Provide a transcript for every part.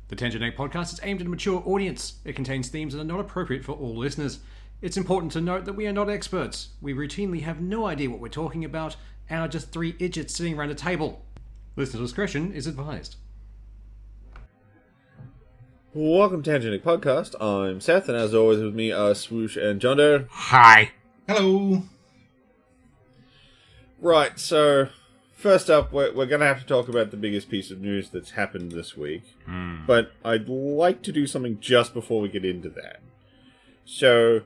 The Tangent 8 podcast is aimed at a mature audience. It contains themes that are not appropriate for all listeners. It's important to note that we are not experts. We routinely have no idea what we're talking about and are just three idiots sitting around a table. Listener discretion is advised. Welcome to Tangent 8 podcast. I'm Seth, and as always with me are Swoosh and John Doe. Hi. Hello. Right, so first up, we're going to have to talk about the biggest piece of news that's happened this week. But I'd like to do something just before we get into that. So,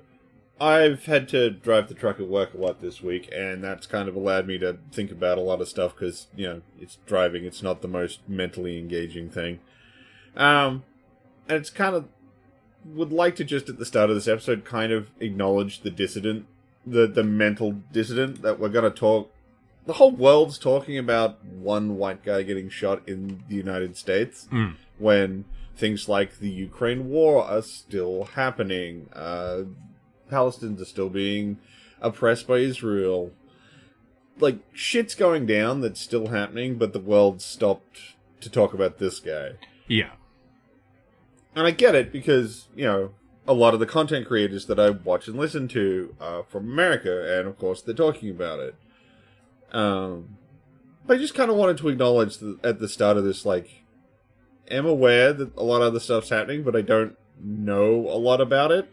I've had to drive the truck at work a lot this week, and that's kind of allowed me to think about a lot of stuff, because, you know, it's driving, it's not the most mentally engaging thing. And it's kind of, would like to just at the start of this episode kind of acknowledge the dissident, the mental dissident that we're going to talk. The whole world's talking about one white guy getting shot in the United States when things like the Ukraine war are still happening. Palestinians are still being oppressed by Israel. Like, shit's going down that's still happening, but the world stopped to talk about this guy. Yeah. And I get it because, you know, a lot of the content creators that I watch and listen to are from America, and of course they're talking about it. I just kind of wanted to acknowledge that at the start of this, like, I'm aware that a lot of other stuff's happening, but I don't know a lot about it,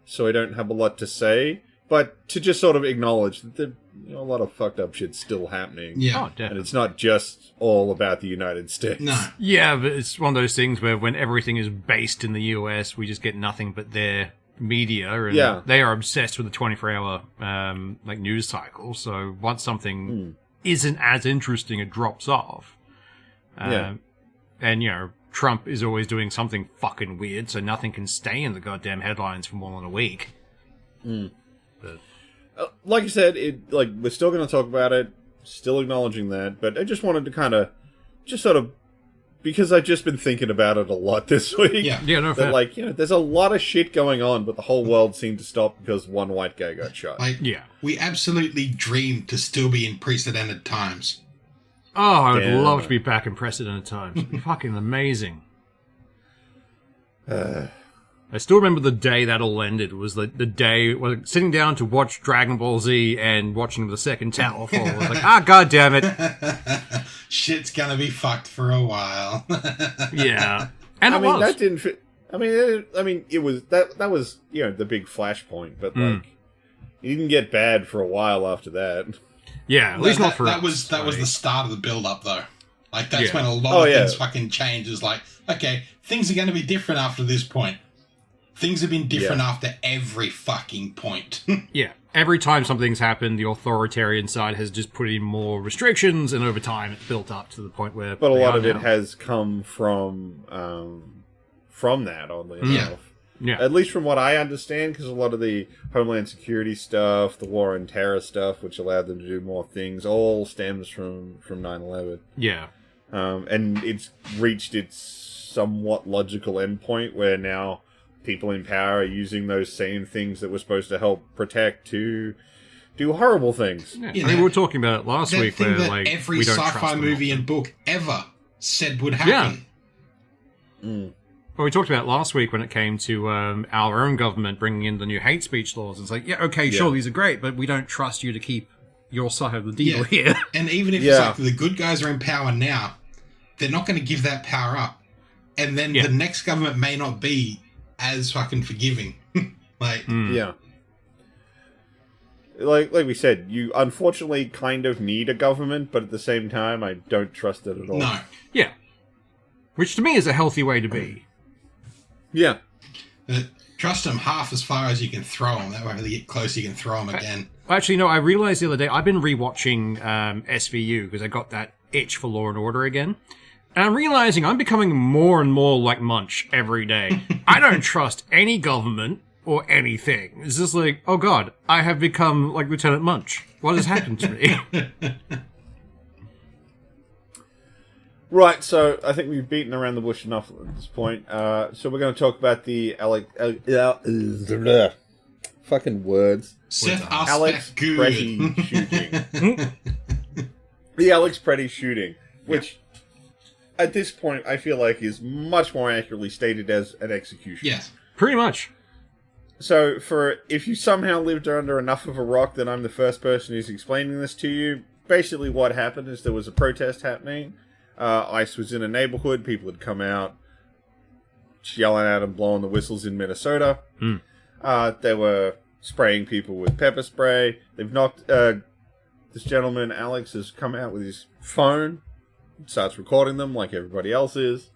so I don't have a lot to say. But to just sort of acknowledge that there, you know, a lot of fucked up shit's still happening. Yeah. Oh, definitely. And it's not just all about the United States. No. Yeah, but it's one of those things where when everything is based in the US, we just get nothing but their media, and they are obsessed with the 24-hour like news cycle. So once something isn't as interesting, it drops off. And you know, Trump is always doing something fucking weird, so nothing can stay in the goddamn headlines for more than a week. But like I said, we're still going to talk about it, still acknowledging that, but I just wanted to kind of, just sort of, because I've just been thinking about it a lot this week. Yeah, no, fair. That, like, you know, there's a lot of shit going on, but the whole world seemed to stop because one white guy got shot. Like, we absolutely dream to still be in precedented times. Oh, I would love to be back in precedented times. It'd be fucking amazing. I still remember the day that all ended. Was the day sitting down to watch Dragon Ball Z and watching the second tower fall. I was like, god damn it. Shit's gonna be fucked for a while. Yeah. And that didn't fit. I mean, it was, that was, you know, the big flashpoint, but, like, it didn't get bad for a while after that. Yeah, at least not for us. That was the start of the build-up, though. Like, that's when a lot of things fucking change. It's like, okay, things are going to be different after this point. Things have been different after every fucking point. Yeah. Every time something's happened, the authoritarian side has just put in more restrictions, and over time it's built up to the point where... But a lot of it has come from that, oddly enough. Yeah. At least from what I understand, because a lot of the Homeland Security stuff, the war on terror stuff, which allowed them to do more things, all stems from 9/11. Yeah. And it's reached its somewhat logical endpoint where now people in power are using those same things that were supposed to help protect to do horrible things. Yeah. I mean, we were talking about it last week where, like, every we don't sci-fi trust movie and book ever said would happen. Yeah. Well, we talked about it last week when it came to our own government bringing in the new hate speech laws. It's like, sure, these are great, but we don't trust you to keep your side of the deal here. And even if it's like the good guys are in power now, they're not going to give that power up. And then the next government may not be as fucking forgiving. Like, yeah. Like we said, you unfortunately kind of need a government, but at the same time, I don't trust it at all. No. Yeah. Which to me is a healthy way to be. Yeah. Trust them half as far as you can throw them. That way, when they get close, you can throw them again. Actually, no, I realized the other day, I've been rewatching SVU because I got that itch for Law and Order again. And I'm realizing I'm becoming more and more like Munch every day. I don't trust any government or anything. It's just like, oh god, I have become like Lieutenant Munch. What has happened to me? Right, so I think we've beaten around the bush enough at this point. So we're going to talk about the fucking words. Alex Pretty shooting. The Alex Pretty shooting, which at this point, I feel like is much more accurately stated as an execution. Yes. Pretty much. So, if you somehow lived under enough of a rock that I'm the first person who's explaining this to you, basically what happened is there was a protest happening. ICE was in a neighborhood. People had come out yelling at them, blowing the whistles in Minnesota. They were spraying people with pepper spray. They've knocked... this gentleman, Alex, has come out with his phone, starts recording them like everybody else is.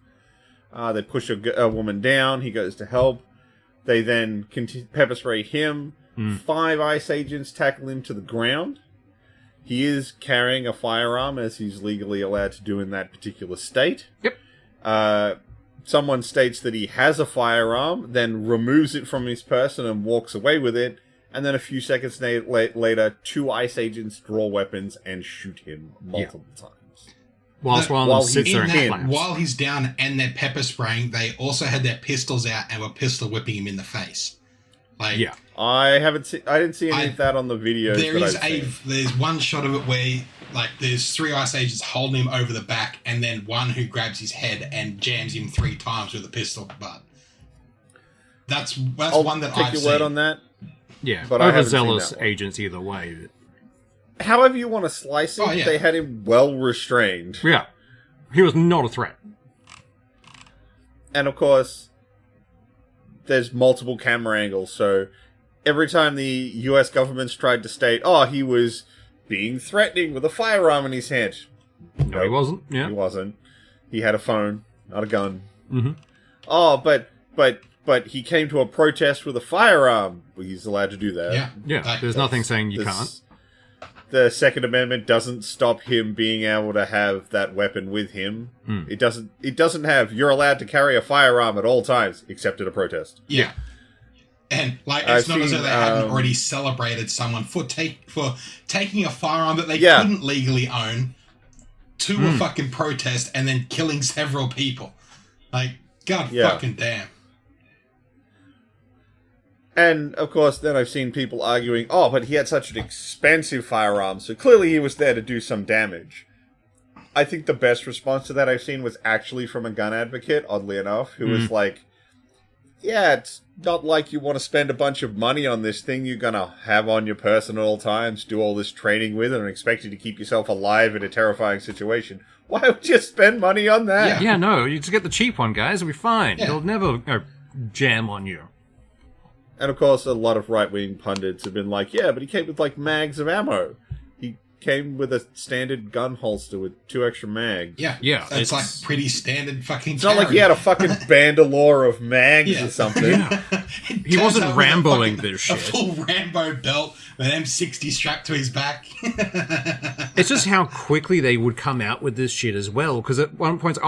They push a woman down. He goes to help. They then pepper spray him. 5 ICE agents tackle him to the ground. He is carrying a firearm, as he's legally allowed to do in that particular state. Yep. Someone states that he has a firearm, then removes it from his person and walks away with it. And then a few seconds later, 2 ICE agents draw weapons and shoot him multiple times. While he's down and they're pepper spraying, they also had their pistols out and were pistol whipping him in the face. I didn't see any of that on the videos. There's one shot of it where there's 3 ICE agents holding him over the back, and then one who grabs his head and jams him 3 times with a pistol butt. That's one that I've seen. Take your word on that. Yeah, but overzealous agents either way. However you want to slice it, they had him well restrained. Yeah, he was not a threat. And of course, there's multiple camera angles, so every time the US government's tried to state, he was being threatening with a firearm in his hand. No, he wasn't. Yeah, he wasn't. He had a phone, not a gun. But he came to a protest with a firearm. Well, he's allowed to do that. Yeah. There's nothing saying you can't. The Second Amendment doesn't stop him being able to have that weapon with him. It doesn't have, you're allowed to carry a firearm at all times, except at a protest. Yeah. And it's not as though they hadn't already celebrated someone for taking a firearm that they couldn't legally own to a fucking protest and then killing several people. God fucking damn. And, of course, then I've seen people arguing, but he had such an expensive firearm, so clearly he was there to do some damage. I think the best response to that I've seen was actually from a gun advocate, oddly enough, who was like, it's not like you want to spend a bunch of money on this thing you're going to have on your person at all times, do all this training with, and expect you to keep yourself alive in a terrifying situation. Why would you spend money on that? Yeah, no, you just get the cheap one, guys, it'll be fine. It'll never jam on you. And of course, a lot of right-wing pundits have been like, but he came with, mags of ammo. He came with a standard gun holster with 2 extra mags. Yeah. It's pretty standard fucking It's not like he had a fucking bandolier of mags or something. He wasn't Ramboing this shit. A full Rambo belt with an M60 strapped to his back. It's just how quickly they would come out with this shit as well. Because at one point,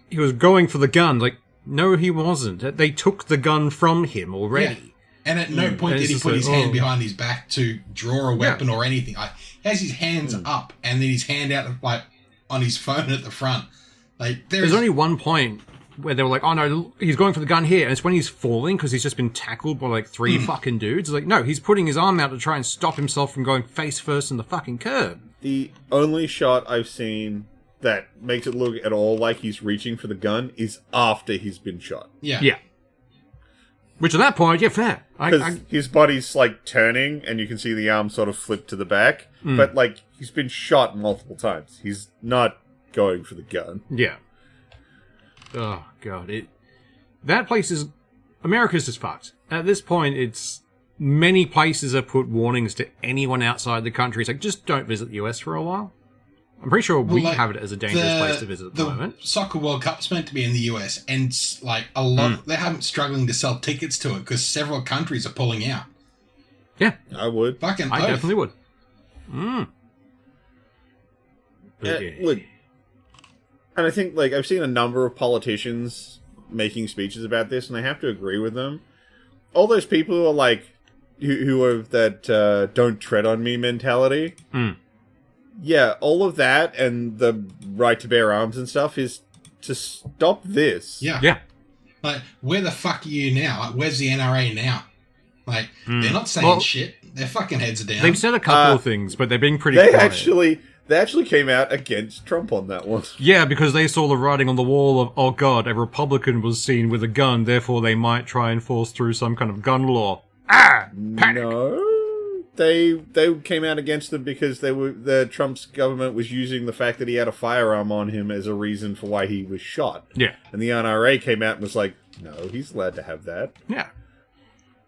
he was going for the gun. No, he wasn't. They took the gun from him already. Yeah. And at no point did he put his hand behind his back to draw a weapon or anything. He has his hands up and then his hand out on his phone at the front. There's only one point where they were like, no, he's going for the gun here. And it's when he's falling because he's just been tackled by 3 fucking dudes. It's no, he's putting his arm out to try and stop himself from going face first in the fucking curb. The only shot I've seen that makes it look at all like he's reaching for the gun is after he's been shot. Yeah. Which at that point, fair. Because his body's turning, and you can see the arm sort of flip to the back. But he's been shot multiple times. He's not going for the gun. Yeah. Oh god, that place is America's just fucked. At this point, it's many places have put warnings to anyone outside the country. It's just don't visit the US for a while. I'm pretty sure we have it as a dangerous place to visit at the moment. The Soccer World Cup's meant to be in the US, and a lot they're having struggling to sell tickets to it because several countries are pulling out. Yeah, I would. I definitely would. Look, and I think I've seen a number of politicians making speeches about this, and I have to agree with them. All those people who are who have that "don't tread on me" mentality. Yeah, all of that and the right to bear arms and stuff is to stop this. Yeah. Where the fuck are you now? Where's the NRA now? They're not saying shit. Their fucking heads are down. They've said a couple of things, but they're being pretty quiet. They actually came out against Trump on that one. Yeah, because they saw the writing on the wall of, oh god, a Republican was seen with a gun, therefore they might try and force through some kind of gun law. Panic! No, they came out against them because the Trump's government was using the fact that he had a firearm on him as a reason for why he was shot. Yeah. And the NRA came out and was like, no, he's allowed to have that. Yeah.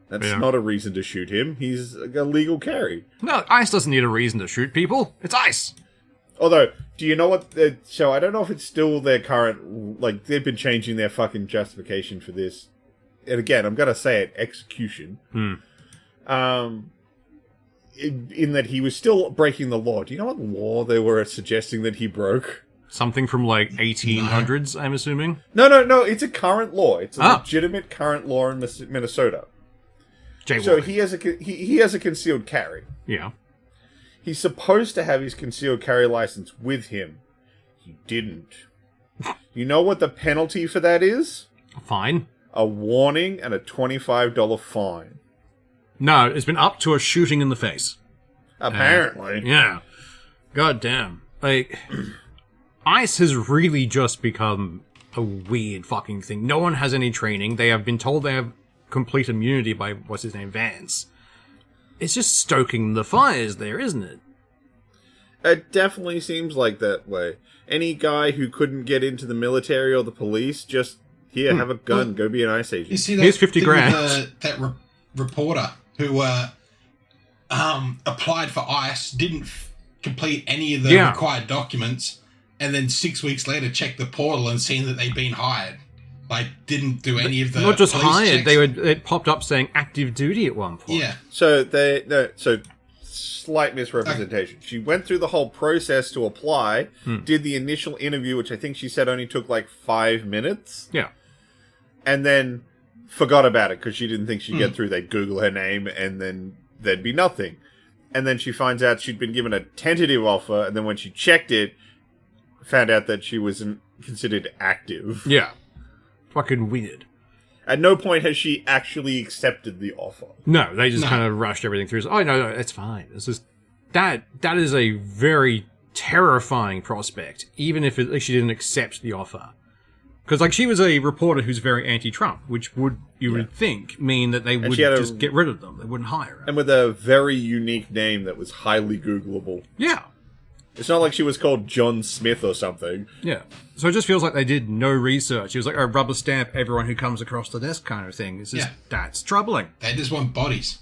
That's not a reason to shoot him. He's a legal carry. No, ICE doesn't need a reason to shoot people. It's ICE. Although, do you know what... so I don't know if it's still their current... Like, they've been changing their fucking justification for this. And again, I'm going to say it, execution. In that he was still breaking the law. Do you know what law they were suggesting that he broke? Something from, like, 1800s, I'm assuming? No, it's a current law. It's a legitimate current law in Minnesota. So he has a concealed carry. Yeah. He's supposed to have his concealed carry license with him. He didn't. You know what the penalty for that is? Fine. A warning and a $25 fine. No, it's been up to a shooting in the face. Apparently. Yeah. God damn. Like, ICE has really just become a weird fucking thing. No one has any training. They have been told they have complete immunity by, what's his name, Vance. It's just stoking the fires there, isn't it? It definitely seems like that way. Any guy who couldn't get into the military or the police, just, here, have a gun, go be an ICE agent. You see that here's 50 grand. That reporter who applied for ICE, didn't complete any of the required documents, and then 6 weeks later checked the portal and seen that they'd been hired. Like, didn't do any of the not just hired, checks. it popped up saying active duty at one point. Yeah. So slight misrepresentation. She went through the whole process to apply, did the initial interview, which I think she said only took like 5 minutes. Yeah. And then forgot about it because she didn't think she'd get through. They'd Google her name and then there'd be nothing. And then she finds out she'd been given a tentative offer, and then when she checked it, found out that she wasn't considered active. Yeah. Fucking weird. At no point has she actually accepted the offer. No, they just kind of rushed everything through. Oh, no, it's fine. It's just, that is a very terrifying prospect, even if she didn't accept the offer. Because, like, she was a reporter who's very anti-Trump, which would think mean that they would just get rid of them. They wouldn't hire her. And with a very unique name that was highly Googleable. Yeah. It's not like she was called John Smith or something. Yeah. So it just feels like they did no research. It was like a rubber stamp everyone who comes across the desk kind of thing. It's just, that's troubling. They just want bodies.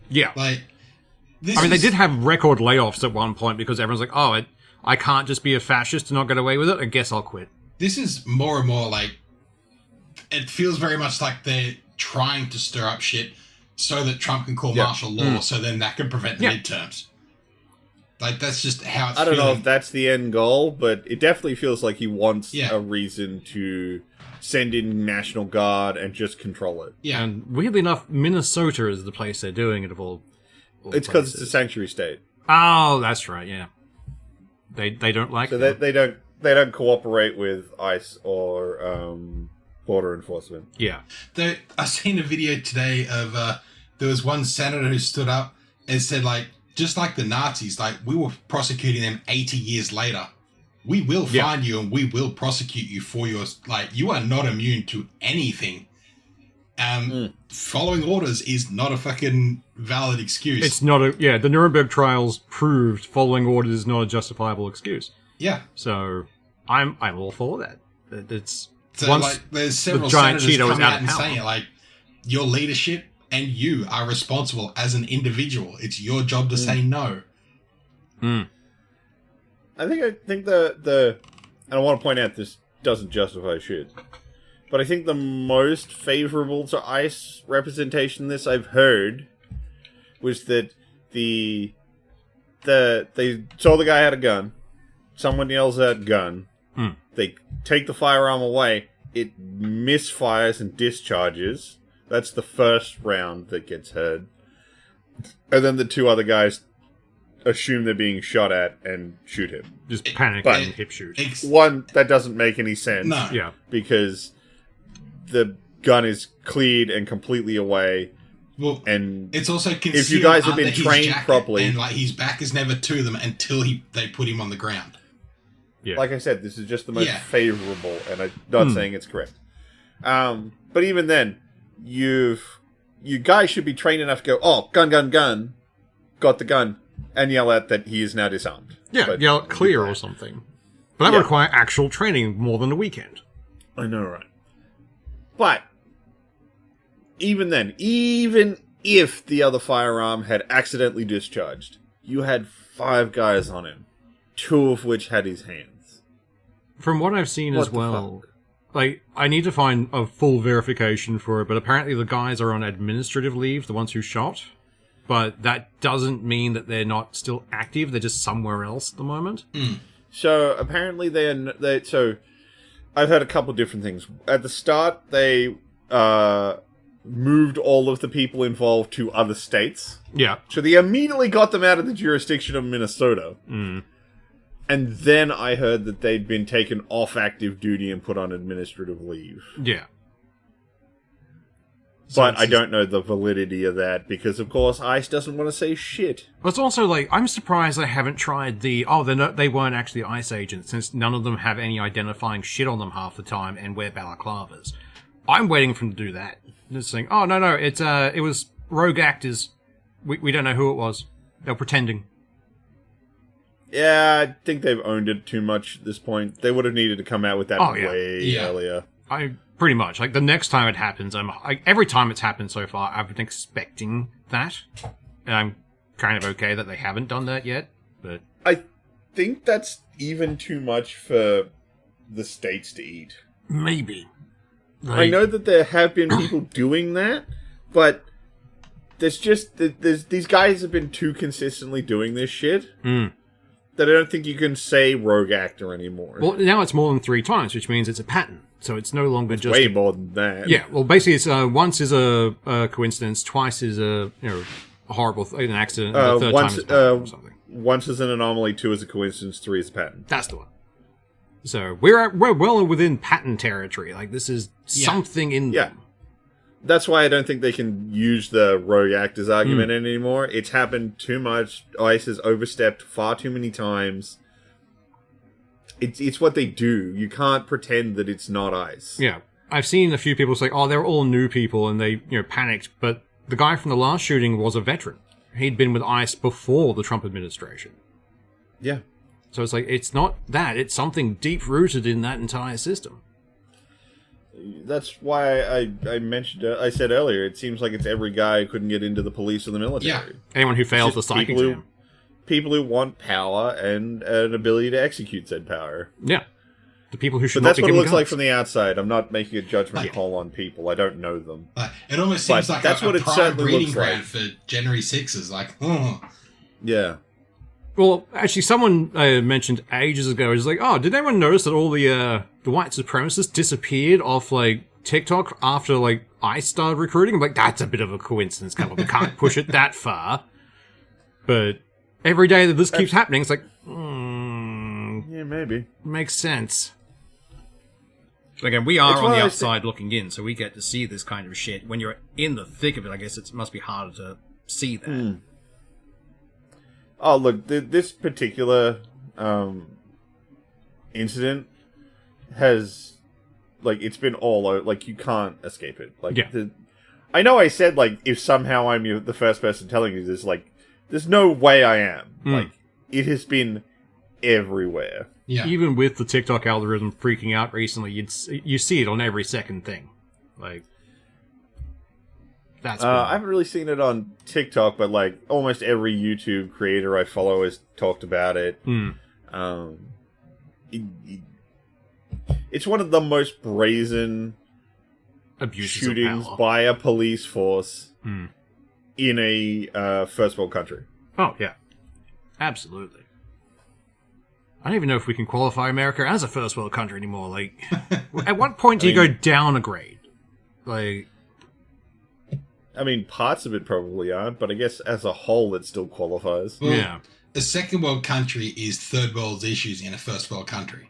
Yeah. Like, they did have record layoffs at one point because everyone's like, oh, I can't just be a fascist and not get away with it. I guess I'll quit. This is more and more like, it feels very much like they're trying to stir up shit so that Trump can call martial law, so then that can prevent the midterms. Like, that's just how it's feeling. I don't know if that's the end goal, but it definitely feels like he wants a reason to send in National Guard and just control it. Yeah. And weirdly enough, Minnesota is the place they're doing it of all it's because it's a sanctuary state. Oh, that's right, yeah. They don't like so they don't cooperate with ICE or border enforcement. Yeah. I seen a video today of there was one senator who stood up and said, like, just like the Nazis, like, we were prosecuting them 80 years later. We will find you and we will prosecute you for your... Like, you are not immune to anything. Following orders is not a fucking valid excuse. It's not a... Yeah, the Nuremberg trials proved following orders is not a justifiable excuse. Yeah. So, I'm all for that. It's... So, like, there's several senators come out and saying, like, your leadership... And you are responsible as an individual. It's your job to say no. I think the and I want to point out this doesn't justify shit, but I think the most favorable to ICE representation this I've heard was that they saw the guy had a gun. Someone yells out gun. They take the firearm away. It misfires and discharges. That's the first round that gets heard. And then the two other guys assume they're being shot at and shoot him. Just panic and hip shoot. One, that doesn't make any sense. No. Yeah. Because the gun is cleared and completely away. Well, and it's also concealed if you guys have been under his trained jacket, properly, and like his back is never to them until they put him on the ground. Yeah. Like I said, this is just the most favorable, and I'm not saying it's correct. But even then, you guys should be trained enough to go, oh, gun, got the gun, and yell out that he is now disarmed. Yeah, but yell clear or something. But that would require actual training more than a weekend. I know, right? But even then, even if the other firearm had accidentally discharged, you had 5 guys on him, 2 of which had his hands. From what I've seen as well, like, I need to find a full verification for it, but apparently the guys are on administrative leave, the ones who shot. But that doesn't mean that they're not still active, they're just somewhere else at the moment. So, apparently so, I've heard a couple of different things. At the start, they moved all of the people involved to other states. Yeah. So they immediately got them out of the jurisdiction of Minnesota. And then I heard that they'd been taken off active duty and put on administrative leave. Yeah. But I don't know the validity of that, because, of course, ICE doesn't want to say shit. But it's also, like, I'm surprised they haven't tried they weren't actually ICE agents, since none of them have any identifying shit on them half the time and wear balaclavas. I'm waiting for them to do that. Just saying, oh, no, it was rogue actors. We don't know who it was. They're pretending. Yeah, I think they've owned it too much at this point. They would have needed to come out with that way earlier. Pretty much. Like, the next time it happens, every time it's happened so far, I've been expecting that. And I'm kind of okay that they haven't done that yet, but... I think that's even too much for the states to eat. Maybe. I know that there have been people doing that, but these guys have been too consistently doing this shit that I don't think you can say rogue actor anymore. Well, now it's more than 3 times, which means it's a pattern. So it's no longer just... way more than that. Yeah, well, basically, it's once is a coincidence, twice is a horrible an accident, and the third time is a pattern or something. Once is an anomaly, 2 is a coincidence, 3 is a pattern. That's the one. So we're well within pattern territory. Like, this is something in them. That's why I don't think they can use the rogue actors argument anymore. It's happened too much. ICE has overstepped far too many times. It's what they do. You can't pretend that it's not ICE. Yeah. I've seen a few people say, oh, they're all new people, and they panicked. But the guy from the last shooting was a veteran. He'd been with ICE before the Trump administration. Yeah. So it's like, it's not that. It's something deep-rooted in that entire system. That's why I mentioned, I said earlier, it seems like it's every guy who couldn't get into the police or the military. Yeah. Anyone who failed the psych exam. People who want power and an ability to execute said power. Yeah. The people who should But not that's what it looks guns. like from the outside. I'm not making a judgment call on people. I don't know them. It almost seems like that's what a it prime certainly breeding looks ground like. for January 6s. Like, oh. Yeah. Well, actually, someone mentioned ages ago, is like, oh, did anyone notice that all the white supremacists disappeared off, like, TikTok after, like, ICE started recruiting? I'm like, that's a bit of a coincidence, kind of. We can't push it that far. But every day that this keeps happening, it's like, yeah, maybe. Makes sense. Again, we are on the outside looking in, so we get to see this kind of shit. When you're in the thick of it, I guess it must be harder to see that. Oh, look, this particular incident has, like, it's been all out. Like, you can't escape it. Like, I know I said, like, if somehow I'm the first person telling you this, like, there's no way I am. Like, it has been everywhere. Yeah. Even with the TikTok algorithm freaking out recently, you see it on every second thing. Like, that's I haven't really seen it on TikTok, but, like, almost every YouTube creator I follow has talked about it. It's one of the most brazen abuses shootings of power by a police force in a first world country. Oh, yeah. Absolutely. I don't even know if we can qualify America as a first world country anymore. Like, at what point do you go down a grade? Like, I mean, parts of it probably aren't, but I guess as a whole it still qualifies. Well, yeah. A second world country is third world issues in a first world country.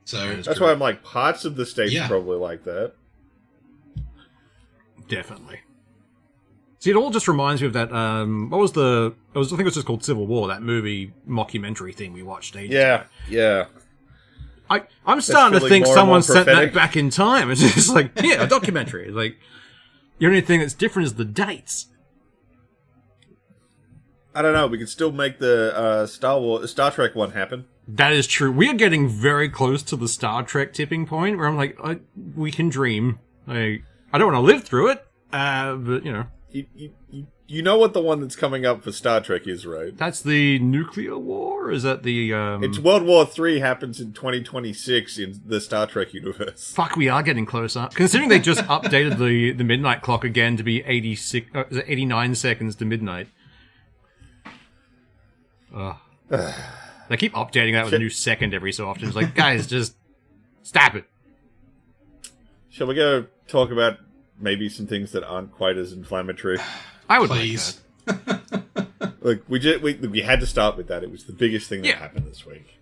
So So that's why I'm like, parts of the states are probably like that. Definitely. See, it all just reminds me of that, I think it was just called Civil War, that movie mockumentary thing we watched ages ago. Yeah. I'm starting to think someone sent that back in time. It's just like, yeah, a documentary. Like, the only thing that's different is the dates. I don't know. We could still make the Star Trek one happen. That is true. We are getting very close to the Star Trek tipping point where I'm like, we can dream. I don't want to live through it, but, you know. You know what the one that's coming up for Star Trek is, right? That's the nuclear war? Is that the... It's World War III happens in 2026 in the Star Trek universe. Fuck, we are getting closer. Considering they just updated the midnight clock again to be 89 seconds to midnight. They keep updating that with a new second every so often. It's like, guys, just stop it. Shall we go talk about maybe some things that aren't quite as inflammatory? I would please. like that. Look, we had to start with that. It was the biggest thing that happened this week.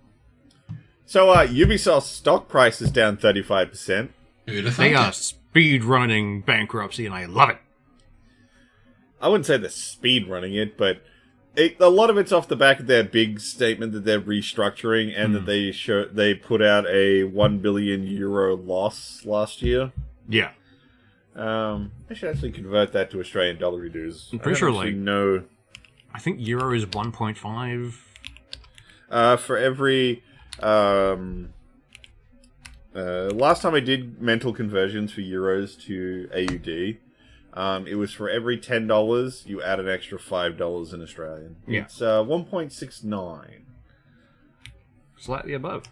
So, Ubisoft's stock price is down 35%. They are speed running bankruptcy, and I love it. I wouldn't say they're speed running it, but a lot of it's off the back of their big statement that they're restructuring and that they put out a €1 billion loss last year. Yeah. I should actually convert that to Australian dollar dues. I'm pretty sure, no. I think euro is 1.5. For every last time I did mental conversions for euros to AUD, it was for every $10 you add an extra $5 in Australian. Yeah. It's 1.69. Slightly above.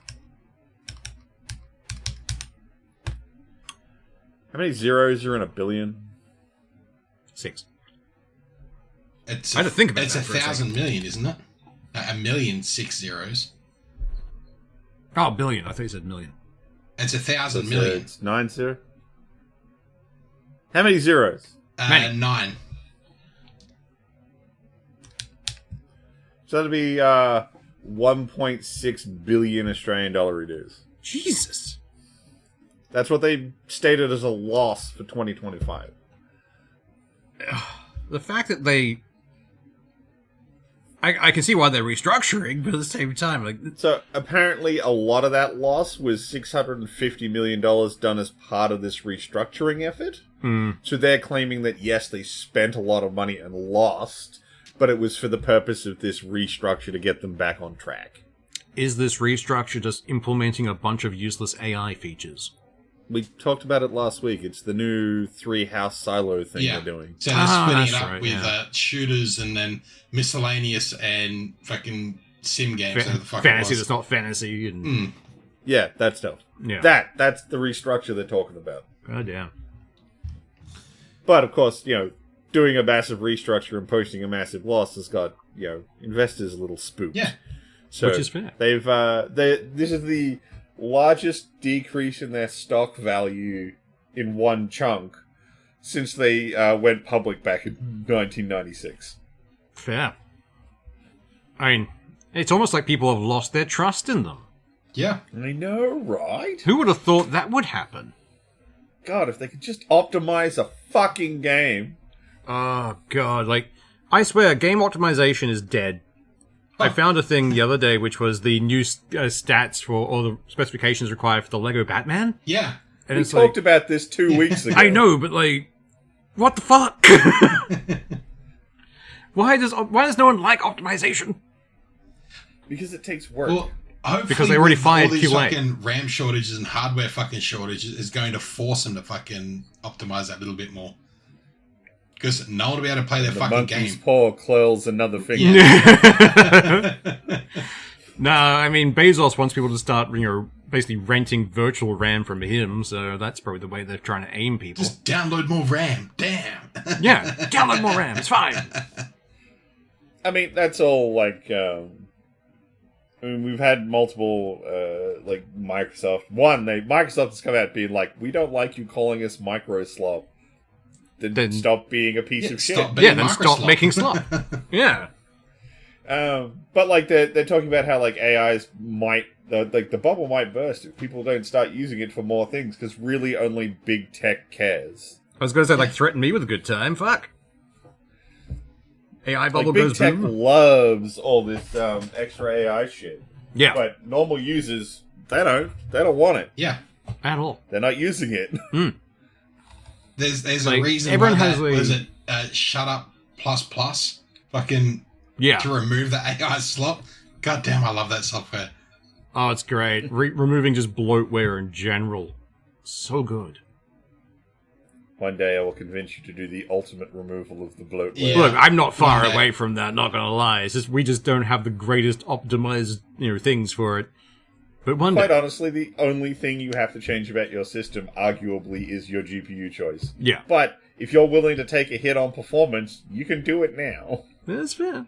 How many zeros are in a billion? 6. I had to think about it's that for a 1,000 million, isn't it? A million, 6 zeros. Oh, billion. I thought you said million. It's 1,000 million. It's 9 0. How many zeros? 9. So that'd be 1.6 billion Australian dollar dues. Jesus. That's what they stated as a loss for 2025. The fact that they... I can see why they're restructuring, but at the same time... So, apparently a lot of that loss was $650 million done as part of this restructuring effort. So they're claiming that, yes, they spent a lot of money and lost, but it was for the purpose of this restructure to get them back on track. Is this restructure just implementing a bunch of useless AI features? We talked about it last week. It's the new 3-house silo thing they're doing. So they're splitting it up with shooters and then miscellaneous and fucking sim games. Fantasy that's not fantasy. And... Yeah, that stuff. Yeah. That's the restructure they're talking about. God damn. But, of course, doing a massive restructure and posting a massive loss has got, investors a little spooked. Yeah. So which is fair. This is the largest decrease in their stock value in one chunk since they went public back in 1996. Fair. I mean, it's almost like people have lost their trust in them. Yeah. I know, right? Who would have thought that would happen? God, if they could just optimize a fucking game. Oh, God. I swear, game optimization is dead. I found a thing the other day, which was the new stats for all the specifications required for the Lego Batman. Yeah. And we talked about this 2 weeks ago. I know, but what the fuck? Why does no one like optimization? Because it takes work. Well, hopefully because they already fired all these QA. Fucking RAM shortages and hardware fucking shortages is going to force them to fucking optimize that a little bit more. Because no one will be able to play their fucking game. Paw curls another finger. No, I mean, Bezos wants people to start, basically renting virtual RAM from him, so that's probably the way they're trying to aim people. Just download more RAM. Damn. Yeah, download more RAM. It's fine. I mean, that's all, we've had multiple, Microsoft. Microsoft has come out being like, we don't like you calling us microslop. Then stop being a piece of shit. Stop making slop. Yeah. But they're talking about how AIs might the bubble might burst if people don't start using it for more things because really only big tech cares. I was going to say, like, threaten me with a good time. Fuck. AI bubble Big goes Tech boom. loves all this extra AI shit. Yeah. But normal users, they don't want it. Yeah. At all. They're not using it. There's like, a reason everyone why has that, was it shut up plus fucking to remove the AI slot. God damn, I love that software. Oh, it's great. Removing just bloatware in general. So good. One day I will convince you to do the ultimate removal of the bloatware. Yeah. Look, I'm not far away from that, not gonna lie. It's just we just don't have the greatest optimized, things for it. But Quite honestly, the only thing you have to change about your system, arguably, is your GPU choice. Yeah. But if you're willing to take a hit on performance, you can do it now. That's fair.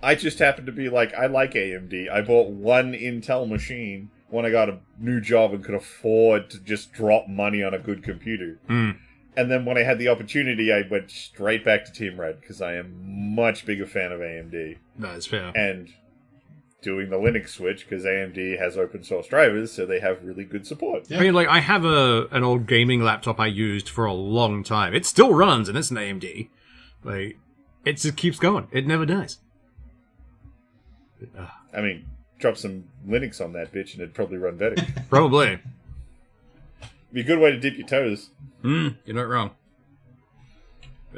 I just happen to be like, I like AMD. I bought one Intel machine when I got a new job and could afford to just drop money on a good computer. And then when I had the opportunity, I went straight back to Team Red, because I am much bigger fan of AMD. That's fair. And doing the Linux switch, because AMD has open source drivers, so they have really good support. Yeah. I mean, like, I have an old gaming laptop I used for a long time. It still runs, and it's an AMD. Like, it just keeps going. It never dies. I mean, drop some Linux on that bitch, and it'd probably run better. Probably. Be a good way to dip your toes. You're not wrong.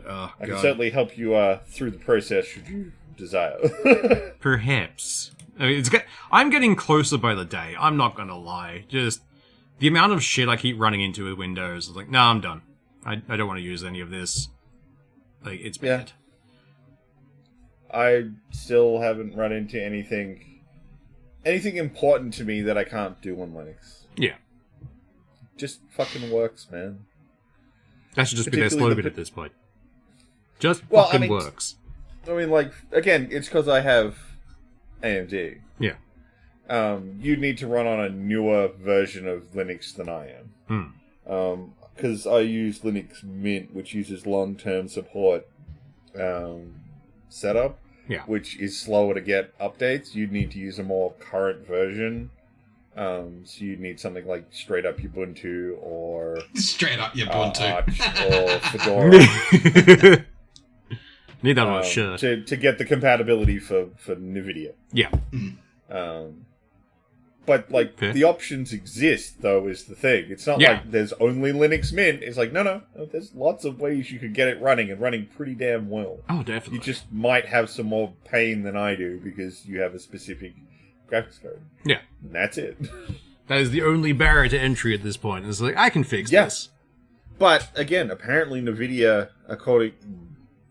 I can certainly help you through the process, should you desire. Perhaps. I mean, I'm getting closer by the day. I'm not gonna lie. Just the amount of shit I keep running into with Windows is like, nah, I'm done. I don't want to use any of this. Like, it's bad. I still haven't run into anything important to me that I can't do on Linux. Yeah. Just fucking works, man. That should just be their slogan at this point. Just fucking works. I mean, like, again, it's because I have AMD. Yeah. You need to run on a newer version of Linux than I am. Because I use Linux Mint, which uses long-term support setup, which is slower to get updates. You'd need to use a more current version. So you'd need something like straight up Ubuntu or straight up Ubuntu Arch or Fedora. Need that on a shirt to get the compatibility for NVIDIA. Yeah. But like the options exist, though, is the thing. It's not like there's only Linux Mint. It's like no, there's lots of ways you could get it running and running pretty damn well. Oh, definitely. You just might have some more pain than I do because you have a specific graphics card. Yeah. And that's it. That is the only barrier to entry at this point. It's like, I can fix this. But, again, apparently NVIDIA,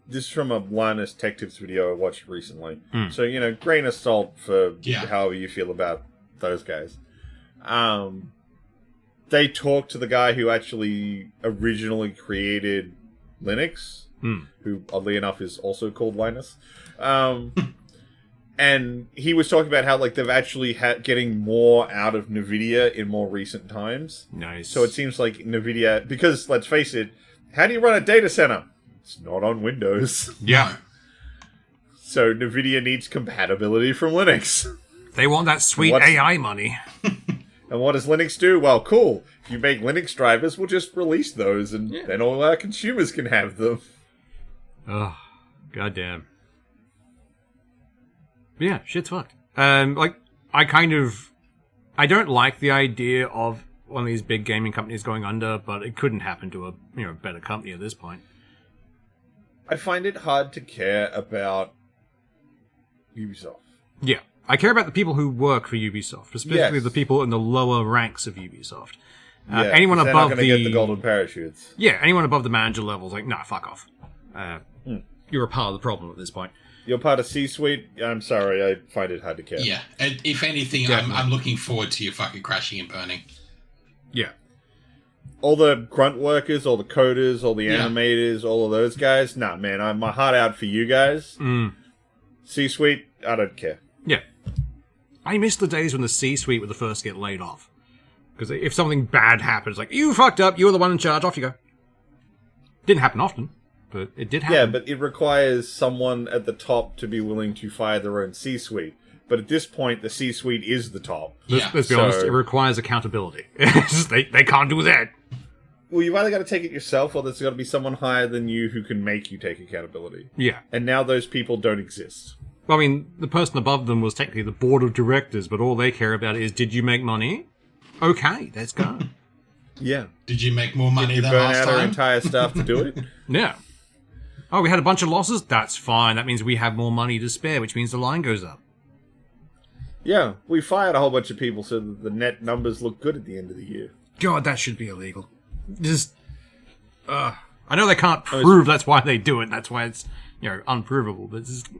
this is from a Linus Tech Tips video I watched recently. So, grain of salt for however you feel about those guys. They talked to the guy who actually originally created Linux, who, oddly enough, is also called Linus. And he was talking about how they've actually getting more out of NVIDIA in more recent times. Nice. So it seems like NVIDIA, because let's face it, how do you run a data center? It's not on Windows. Yeah. So NVIDIA needs compatibility from Linux. They want that sweet AI money. And what does Linux do? Well, cool. If you make Linux drivers, we'll just release those, and then all our consumers can have them. Oh, goddamn. Yeah, shit's fucked. I don't like the idea of one of these big gaming companies going under, but it couldn't happen to a better company at this point. I find it hard to care about Ubisoft. Yeah, I care about the people who work for Ubisoft, specifically the people in the lower ranks of Ubisoft. Anyone above not gonna get the golden parachutes. Yeah, anyone above the manager level is like, nah, fuck off. You're a part of the problem at this point. You're part of C-suite. I'm sorry, I find it hard to care. Yeah, and if anything, I'm looking forward to you fucking crashing and burning. Yeah. All the grunt workers, all the coders, all the animators, all of those guys. Nah, man, I'm my heart out for you guys. C-suite, I don't care. Yeah. I miss the days when the C-suite were the first to get laid off. Because if something bad happens, like, you fucked up, you were the one in charge, off you go. Didn't happen often. But it did happen. Yeah, but it requires someone at the top to be willing to fire their own C-suite. But at this point, the C-suite is the top. Let's be honest, it requires accountability. They can't do that. well, you've either got to take it yourself, or there's got to be someone higher than you who can make you take accountability. Yeah. And now those people don't exist. Well, I mean, the person above them was technically the board of directors, but all they care about is, did you make money? Okay, let's go. Yeah. Did you make more money than burn last out our time? entire staff to do it? Yeah. Oh, we had a bunch of losses? That's fine. That means we have more money to spare, which means the line goes up. Yeah, we fired a whole bunch of people so that the net numbers look good at the end of the year. God, that should be illegal. Just, I know they can't prove that's why they do it. That's why it's, unprovable. But it's just,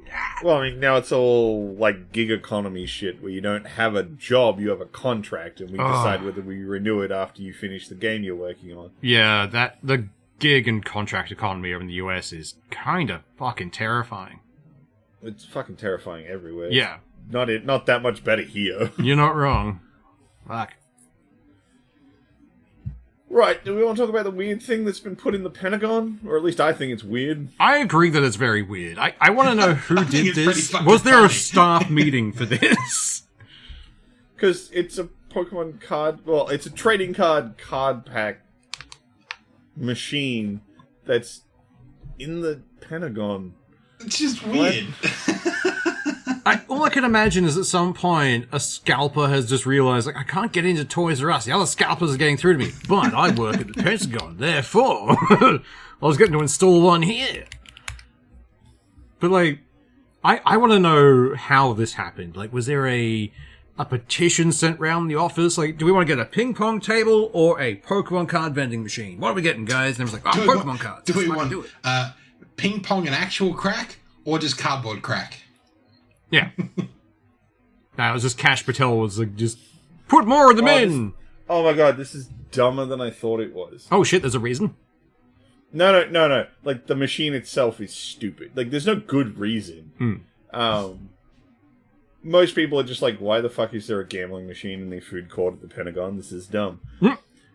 well, I mean, now it's all like gig economy shit where you don't have a job, you have a contract, and we decide whether we renew it after you finish the game you're working on. Yeah, the gig and contract economy over in the US is kind of fucking terrifying. It's fucking terrifying everywhere. Yeah. Not that much better here. You're not wrong. Fuck. Right, do we want to talk about the weird thing that's been put in the Pentagon? Or at least I think it's weird. I agree that it's very weird. I want to know who did this. Was there funny. a staff meeting for this? Because it's a Pokemon card... Well, it's a trading card pack machine that's in the Pentagon. It's just weird. All I can imagine is at some point a scalper has just realized, I can't get into Toys R Us. The other scalpers are getting through to me. But I work at the Pentagon, therefore I was getting to install one here. But, I want to know how this happened. Was there a petition sent round the office? Do we want to get a ping pong table or a Pokemon card vending machine? What are we getting, guys? And everyone's like, Pokemon cards. Do we want ping pong and actual crack or just cardboard crack? Yeah. No, it was just Cash Patel was just put more of them in. Oh my god, this is dumber than I thought it was. Oh shit, there's a reason. No. The machine itself is stupid. There's no good reason. Most people are just like, why the fuck is there a gambling machine in the food court at the Pentagon? This is dumb.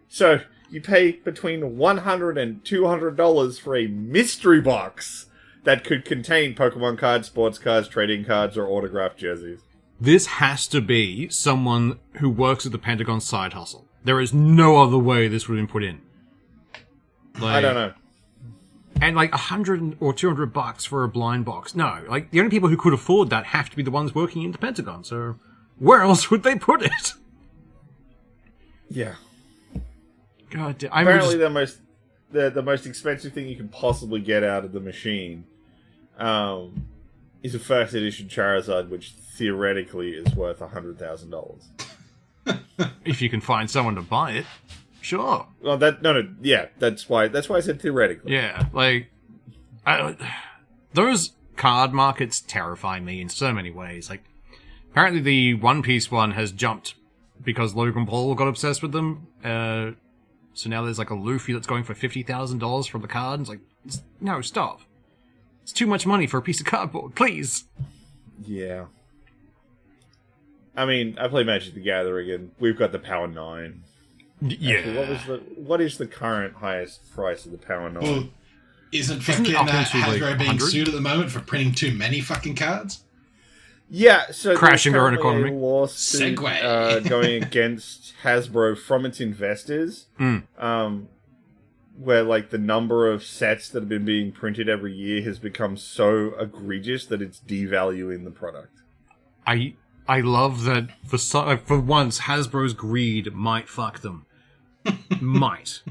So, you pay between $100 and $200 for a mystery box that could contain Pokemon cards, sports cards, trading cards, or autographed jerseys. This has to be someone who works at the Pentagon side hustle. There is no other way this would have been put in. I don't know. And $100 or $200 for a blind box. No, the only people who could afford that have to be the ones working in the Pentagon. So where else would they put it? Yeah. God damn. Apparently the most expensive thing you can possibly get out of the machine is a first edition Charizard, which theoretically is worth $100,000. If you can find someone to buy it, sure. Well, that's why I said theoretically. Yeah, those card markets terrify me in so many ways. Apparently the One Piece one has jumped because Logan Paul got obsessed with them. So now there's a Luffy that's going for $50,000 for the card. And it's no, stop. It's too much money for a piece of cardboard, please. Yeah. I mean, I play Magic the Gathering, and we've got the Power 9. Yeah. Actually, what is the current highest price of the Power 9? Well, isn't Hasbro being sued at the moment for printing too many fucking cards? Yeah, so crashing their own economy. A lawsuit going against Hasbro from its investors, where the number of sets that have been being printed every year has become so egregious that it's devaluing the product. I love that for once Hasbro's greed might fuck them. Might.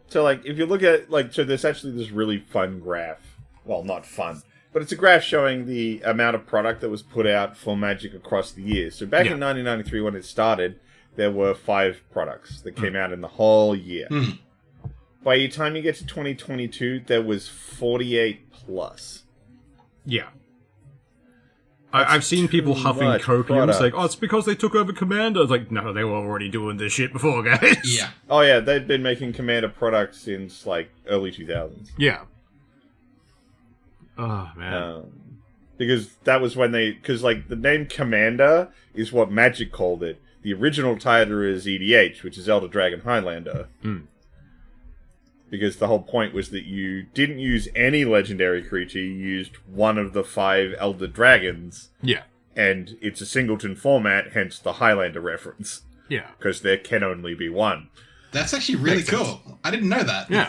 So if you look at so there's actually this really fun graph. Well, not fun. But it's a graph showing the amount of product that was put out for Magic across the years. So back in 1993 when it started, there were 5 products that came out in the whole year. By the time you get to 2022, there was 48 plus. Yeah. I've seen people huffing copium saying, it's because they took over Commander. It's no, they were already doing this shit before, guys. Yeah. Oh yeah, they'd been making Commander products since early 2000s. Yeah. Oh, man. Because that was when because the name Commander is what Magic called it. The original title is EDH, which is Elder Dragon Highlander. Because the whole point was that you didn't use any legendary creature, you used one of the 5 Elder Dragons. Yeah. And it's a singleton format, hence the Highlander reference. Yeah. Because there can only be one. That's actually really cool. I didn't know that. Yeah.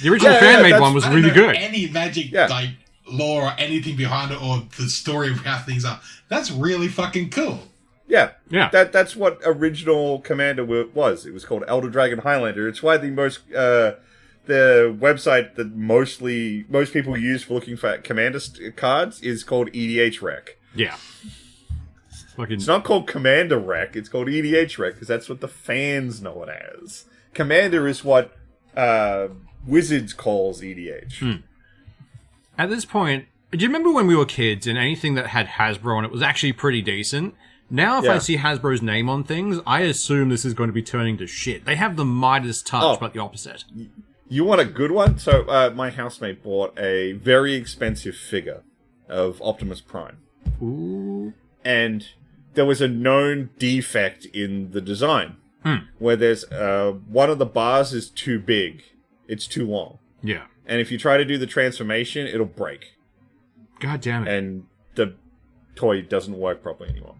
The original fan-made one was really good. Any magic like lore or anything behind it or the story of how things are. That's really fucking cool. Yeah. Yeah. That's what original Commander was. It was called Elder Dragon Highlander. It's why the website that most people use for looking for Commander cards is called EDH Rec. Yeah. It's not called Commander Rec, it's called EDH Rec, because that's what the fans know it as. Commander is what Wizards calls EDH. At this point, do you remember when we were kids and anything that had Hasbro on it was actually pretty decent? Now if I see Hasbro's name on things, I assume this is going to be turning to shit. They have the Midas touch, but the opposite. You want a good one? So my housemate bought a very expensive figure of Optimus Prime. Ooh. And there was a known defect in the design. Where there's one of the bars is too big. It's too long. Yeah. And if you try to do the transformation, it'll break. God damn it. And the toy doesn't work properly anymore.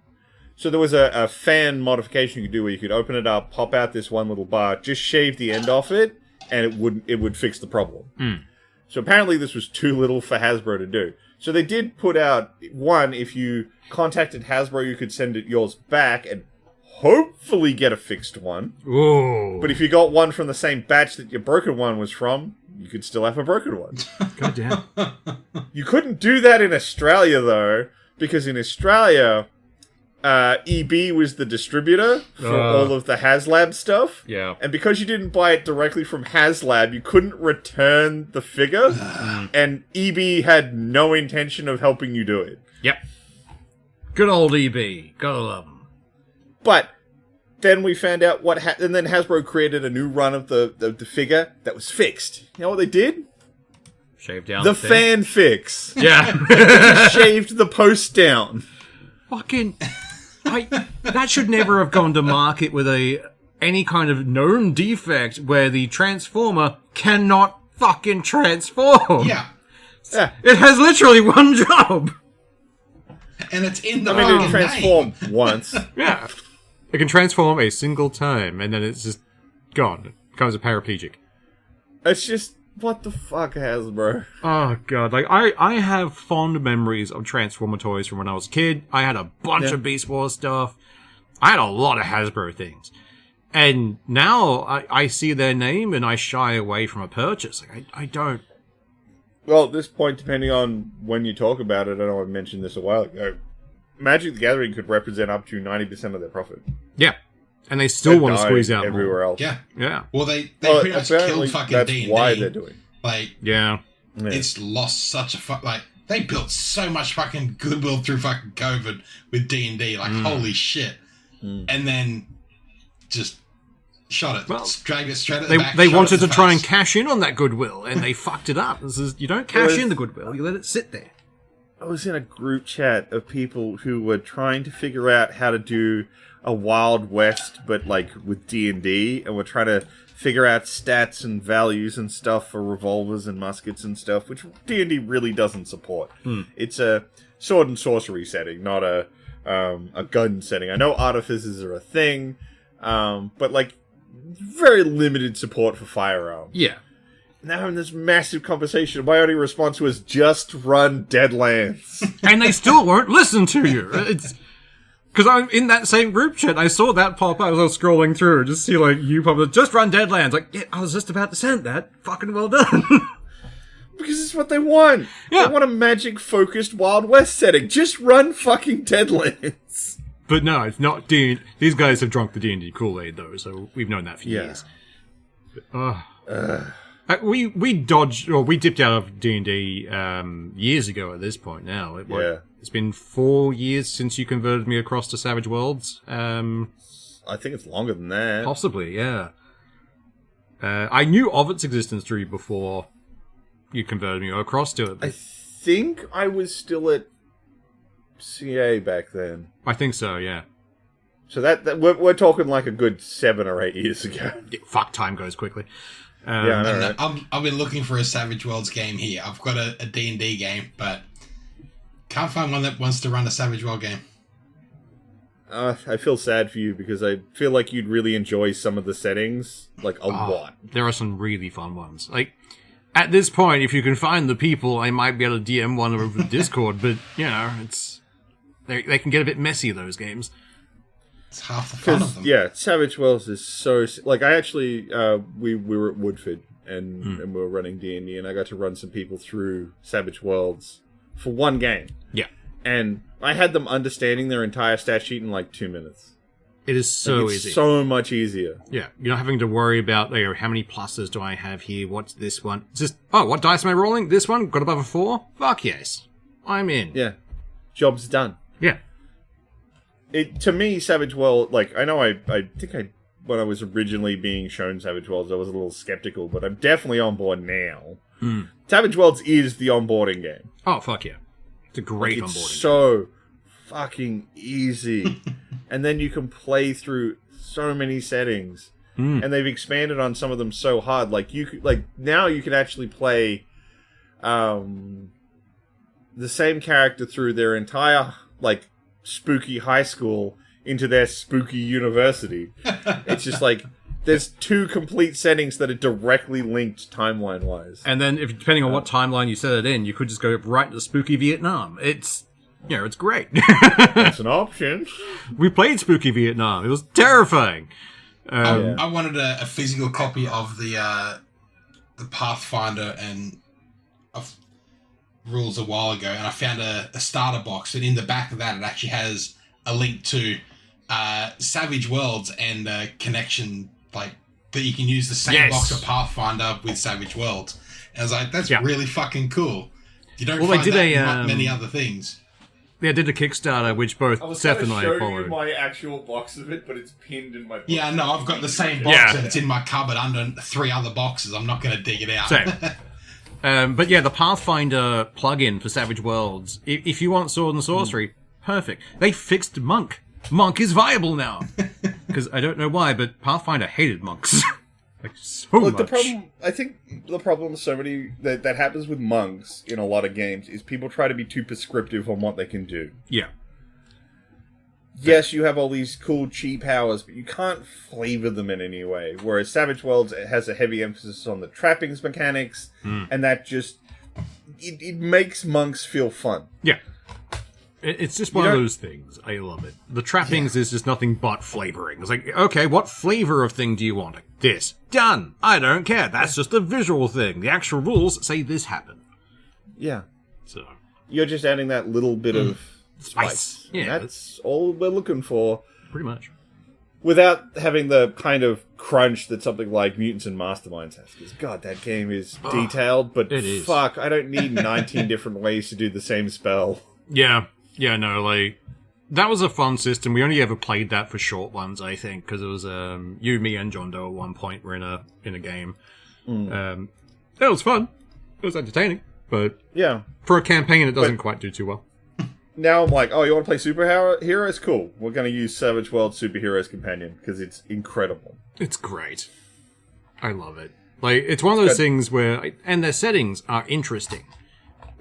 So there was a fan modification you could do where you could open it up, pop out this one little bar, just shave the end off it, and it would fix the problem. So apparently this was too little for Hasbro to do. So they did put out one, if you contacted Hasbro, you could send it yours back and hopefully get a fixed one. Ooh. But if you got one from the same batch that your broken one was from, you could still have a broken one. God damn. You couldn't do that in Australia, though, because in Australia, EB was the distributor for all of the HasLab stuff. Yeah. And because you didn't buy it directly from HasLab, you couldn't return the figure. And EB had no intention of helping you do it. Yep. Good old EB. Gotta love him. But then we found out and then Hasbro created a new run of the figure that was fixed. You know what they did? Shaved down the fan fix. Yeah. They just shaved the post down. Fucking... that should never have gone to market with any kind of known defect where the Transformer cannot fucking transform. Yeah. It has literally one job. And it's in the it can transform once. Yeah. It can transform a single time, and then it's just gone. It becomes a paraplegic. It's just, what the fuck, Hasbro? Oh, God. Like, I have fond memories of Transformer toys from when I was a kid. I had a bunch of Beast Wars stuff. I had a lot of Hasbro things. And now I see their name and I shy away from a purchase. Like, I don't... Well, at this point, depending on when you talk about it, I know I mentioned this a while ago, Magic the Gathering could represent up to 90% of their profit. Yeah. And they still want to squeeze out everywhere more. else. Yeah. Yeah. Well, they pretty much killed fucking that's D&D. why they're doing. Like, it's lost such a like they built so much fucking goodwill through fucking COVID with D&D. Like, holy shit. And then just shot it. Well, dragged it straight at the back. They wanted to try and cash in on that goodwill, and they fucked it up. You don't cash in the goodwill, you let it sit there. I was in a group chat of people who were trying to figure out how to do a Wild West, but like with D&D, and we're trying to figure out stats and values and stuff for revolvers and muskets and stuff, which D&D really doesn't support. It's a sword and sorcery setting, not a gun setting. I know artificers are a thing, but like very limited support for firearms. Yeah. Now in this massive conversation, my only response was just run Deadlands. And they still won't listen to you. It's because I'm in that same group chat. I saw that pop up as I was scrolling through. Just see like you pop up, just run Deadlands. Like, yeah, I was just about to send that. Fucking well done. Because it's what they want. Yeah. They want a magic-focused Wild West setting. Just run fucking Deadlands. But no, it's not D&D. These guys have drunk the D&D Kool-Aid, though, so we've known that for years. We dodged, or we dipped out of D&D years ago at this point now. It's been 4 years since you converted me across to Savage Worlds. I think it's longer than that. Possibly, yeah. I knew of its existence through before you converted me across to it. I think I was still at CA back then. I think so, yeah. So that we're talking like a good 7 or 8 years ago. Yeah, fuck, time goes quickly. I know, right? I've been looking for a Savage Worlds game here. I've got a D&D game, but can't find one that wants to run a Savage World game. I feel sad for you because I feel like you'd really enjoy some of the settings, like, a lot. There are some really fun ones. Like, at this point, if you can find the people, I might be able to DM one over Discord, but, you know, it's... They can get a bit messy, those games. It's half the fun of them. Yeah, Savage Worlds is so... Like, I actually... we were at Woodford, and we were running D&D, and I got to run some people through Savage Worlds for one game. Yeah. And I had them understanding their entire stat sheet in, like, 2 minutes. It is so it's easy. So much easier. Yeah, you're not having to worry about, you know, how many pluses do I have here? What's this one? It's just, what dice am I rolling? This one? Got above a 4? Fuck yes. I'm in. Yeah. Job's done. Yeah. To me, Savage World, like, I know I think when I was originally being shown Savage Worlds, I was a little skeptical, but I'm definitely on board now. Savage Worlds is the onboarding game. Oh, fuck yeah. It's a great onboarding game. It's so fucking easy. And then you can play through so many settings. And they've expanded on some of them so hard. Like, now you can actually play the same character through their entire, like, spooky high school into their spooky university. It's just like there's 2 complete settings that are directly linked timeline wise. And then if depending on what timeline you set it in, you could just go right to spooky Vietnam. It's it's great. That's an option. We played spooky Vietnam. It was terrifying. I wanted a physical copy of the Pathfinder and of rules a while ago, and I found a starter box, and in the back of that it actually has a link to Savage Worlds and a connection, like, that you can use the same box of Pathfinder with Savage Worlds. And I was like, that's really fucking cool. You don't find that in many other things. They did a Kickstarter, which both Seth and I followed. I show you my actual box of it, but it's pinned in my box. Yeah, no, I've got the same box, and it's in my cupboard under 3 other boxes. I'm not going to dig it out. Same. But yeah, the Pathfinder plugin for Savage Worlds, if you want Sword and Sorcery, perfect. They fixed Monk. Monk is viable now. Because I don't know why, but Pathfinder hated monks. Like, so much. I think the problem so many that happens with monks in a lot of games is people try to be too prescriptive on what they can do. Yeah. Yes, you have all these cool chi powers, but you can't flavor them in any way. Whereas Savage Worlds has a heavy emphasis on the trappings mechanics, and that just it makes monks feel fun. Yeah. It's just one of those things. I love it. The trappings is just nothing but flavoring. It's like, okay, what flavor of thing do you want? This. Done. I don't care. That's just a visual thing. The actual rules say this happened. Yeah. So you're just adding that little bit of spice. Yeah. That's all we're looking for. Pretty much. Without having the kind of crunch that something like Mutants and Masterminds has. Because, God, that game is detailed, but it is. Fuck, I don't need 19 different ways to do the same spell. Yeah. Yeah, no, like, that was a fun system. We only ever played that for short ones, I think, because it was, you, me, and John Doe at one point were in a game. It was fun. It was entertaining, but for a campaign, it doesn't quite do too well. Now I'm like, oh, you want to play superheroes? Cool. We're going to use Savage World Superheroes Companion, because it's incredible. It's great. I love it. Like, it's one of those things where, and their settings are interesting.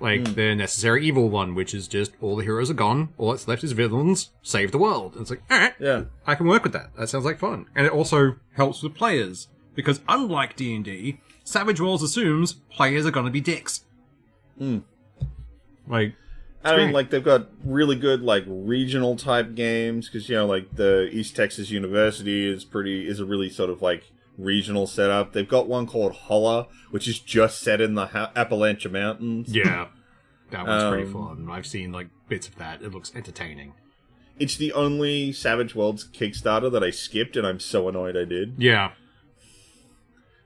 Like, the Necessary Evil one, which is just, all the heroes are gone, all that's left is villains, save the world. And it's like, alright, I can work with that. That sounds like fun. And it also helps with players, because unlike D&D, Savage Worlds assumes players are gonna be dicks. Like, I mean, like, they've got really good, like, regional type games, because, you know, like, the East Texas University is a really sort of, like, regional setup. They've got one called Holla, which is just set in the Appalachian Mountains. Yeah, that one's pretty fun. I've seen like bits of that. It looks entertaining. It's the only Savage Worlds Kickstarter that I skipped, and I'm so annoyed I did. Yeah,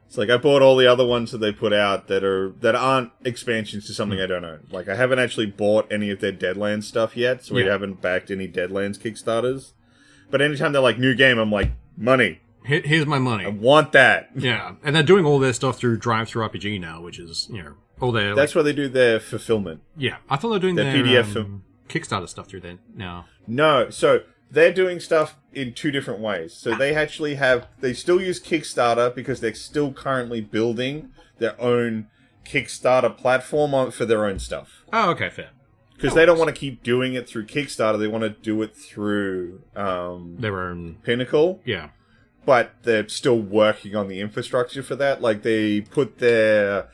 it's like I bought all the other ones that they put out that aren't expansions to something I don't own. Like, I haven't actually bought any of their Deadlands stuff yet, so we haven't backed any Deadlands Kickstarters. But anytime they're like, new game, I'm like, money. Here's my money. I want that. Yeah, and they're doing all their stuff through TTRPG now, which is, you know, all their... That's where they do their fulfillment. Yeah, I thought they were doing their PDF Kickstarter stuff through then. No, so they're doing stuff in 2 different ways. So they actually they still use Kickstarter because they're still currently building their own Kickstarter platform for their own stuff. Oh, okay, fair. Because they don't want to keep doing it through Kickstarter. They want to do it through their own Pinnacle. Yeah. But they're still working on the infrastructure for that. Like, they put their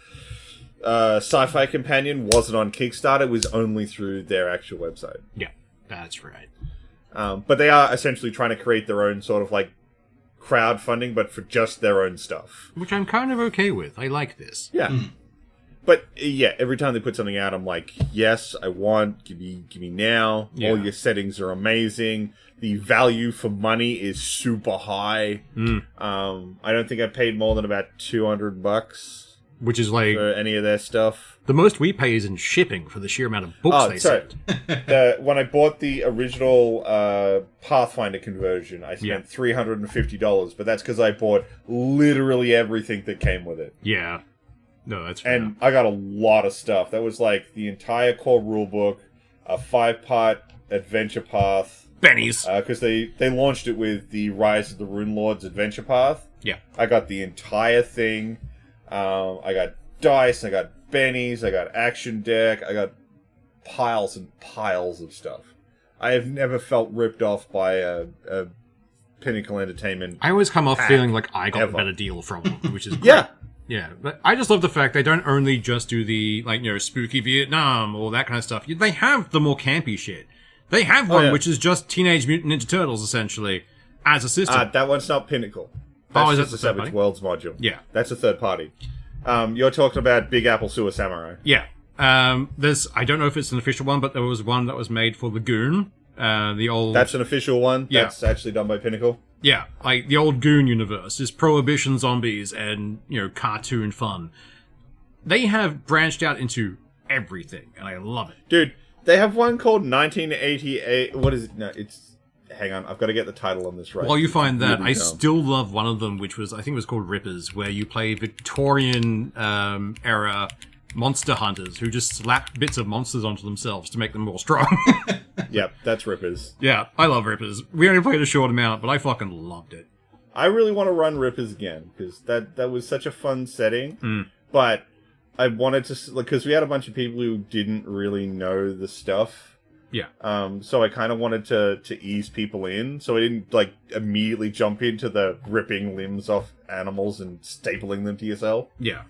Sci-Fi Companion wasn't on Kickstarter. It was only through their actual website. Yeah, that's right. But they are essentially trying to create their own sort of, like, crowdfunding, but for just their own stuff. Which I'm kind of okay with. I like this. Yeah. But, yeah, every time they put something out, I'm like, yes, I want, give me now. Yeah. All your settings are amazing. The value for money is super high. I don't think I paid more than about $200. Which is like... for any of their stuff. The most we pay is in shipping for the sheer amount of books they send. When I bought the original Pathfinder conversion, I spent $350, but that's because I bought literally everything that came with it. Yeah. No, that's fair. And I got a lot of stuff. That was like the entire core rulebook, a 5-part adventure path. Bennies. Because they launched it with the Rise of the Rune Lords adventure path. Yeah. I got the entire thing. I got dice, I got bennies, I got action deck, I got piles and piles of stuff. I have never felt ripped off by a Pinnacle Entertainment. I always come off feeling like I got a better deal from them, which is great. Yeah. Yeah, but I just love the fact they don't only just do the, like, you know, spooky Vietnam or that kind of stuff. They have the more campy shit. They have one which is just Teenage Mutant Ninja Turtles, essentially, as a system. That one's not Pinnacle. That's just the Savage Worlds module. Yeah. That's a third party. You're talking about Big Apple Sewer Samurai. Yeah. I don't know if it's an official one, but there was one that was made for the Goon. The old... That's an official one. Yeah. That's actually done by Pinnacle. Yeah, like the old Goon universe is prohibition zombies and, you know, cartoon fun. They have branched out into everything, and I love it. Dude, they have one called 1988... What is it? No, it's... Hang on, I've got to get the title on this right. While you find that, I still love one of them, which was, I think it was called Rippers, where you play Victorian era monster hunters who just slap bits of monsters onto themselves to make them more strong. Yep, that's Rippers. Yeah, I love Rippers. We only played a short amount, but I fucking loved it. I really want to run Rippers again, because that was such a fun setting, but I wanted to, because we had a bunch of people who didn't really know the stuff. Yeah. So I kind of wanted to ease people in, so I didn't, like, immediately jump into the ripping limbs off animals and stapling them to yourself. Yeah.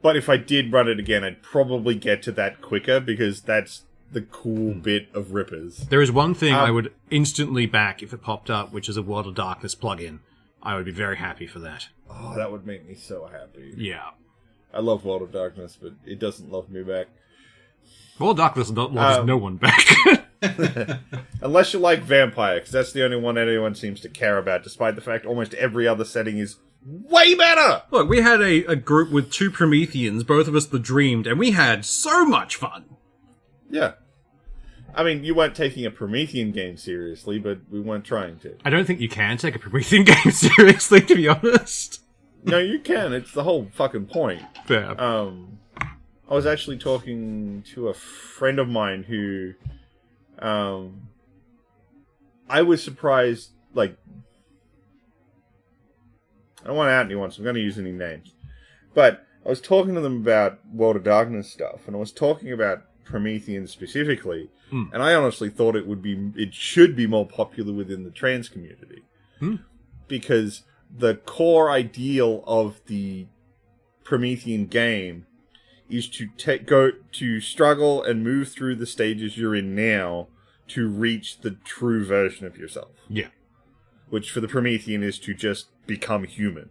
But if I did run it again, I'd probably get to that quicker, because that's the cool bit of Rippers. There is one thing I would instantly back if it popped up, which is a World of Darkness plugin. I would be very happy for that. Oh, that would make me so happy. Yeah. I love World of Darkness, but it doesn't love me back. World of Darkness loves no one back. Unless you like Vampire, because that's the only one anyone seems to care about, despite the fact almost every other setting is way better! Look, we had a group with 2 Prometheans, both of us the dreamed, and we had so much fun! Yeah. I mean, you weren't taking a Promethean game seriously, but we weren't trying to. I don't think you can take a Promethean game seriously, to be honest. No, you can. It's the whole fucking point. Yeah. I was actually talking to a friend of mine who... I was surprised, like... I don't want to out anyone, so I'm going to use any names. But I was talking to them about World of Darkness stuff, and I was talking about Promethean specifically, and I honestly thought it should be more popular within the trans community. Because the core ideal of the Promethean game is to struggle and move through the stages you're in now to reach the true version of yourself. Yeah. Which for the Promethean is to just become human.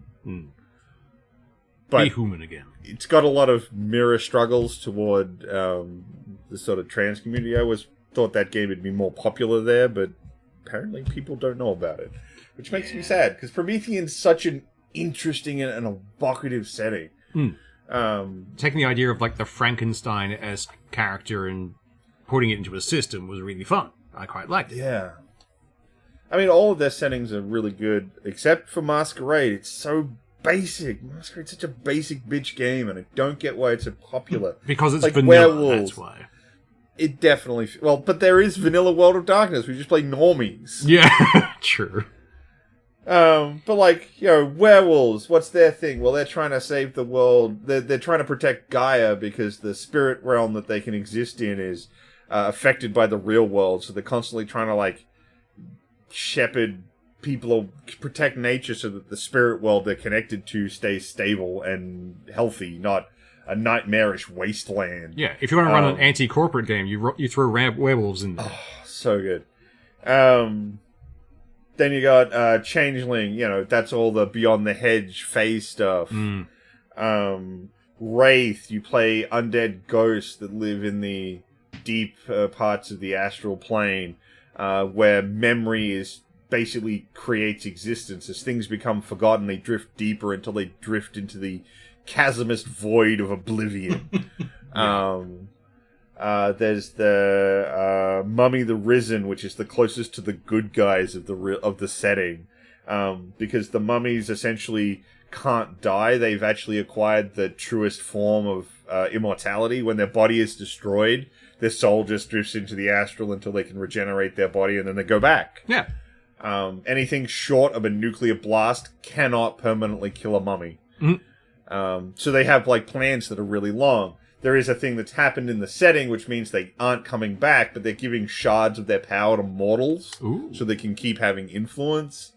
But be human again. It's got a lot of mirror struggles toward the sort of trans community. I always thought that game would be more popular there, but apparently people don't know about it. Which makes me sad, because Promethean's such an interesting and evocative setting. Taking the idea of, like, the Frankenstein-esque character and putting it into a system was really fun. I quite liked it. Yeah. I mean, all of their settings are really good, except for Masquerade. It's so basic. Masquerade's such a basic bitch game, and I don't get why it's so popular. Because it's like vanilla, werewolves. That's why. It definitely... Well, but there is vanilla World of Darkness. We just play normies. Yeah, true. But like, werewolves, what's their thing? Well, they're trying to save the world. They're trying to protect Gaia because the spirit realm that they can exist in is affected by the real world. So they're constantly trying to like shepherd people or protect nature so that the spirit world they're connected to stays stable and healthy, not a nightmarish wasteland. Yeah, if you want to run an anti-corporate game, you throw werewolves in there. Oh, so good. Then you got Changeling, that's all the Beyond the Hedge phase stuff. Wraith, you play undead ghosts that live in the deep parts of the astral plane, where memory is basically creates existence. As things become forgotten, they drift deeper until they drift into the chasmist void of oblivion. There's the Mummy the Risen, which is the closest to the good guys of the setting, because the mummies essentially can't die. They've actually acquired the truest form of immortality. When their body is destroyed, their soul just drifts into the astral until they can regenerate their body, and then they go back. Yeah. Anything short of a nuclear blast cannot permanently kill a mummy. So they have like plans that are really long. There is a thing that's happened in the setting, which means they aren't coming back, but they're giving shards of their power to mortals, so they can keep having influence.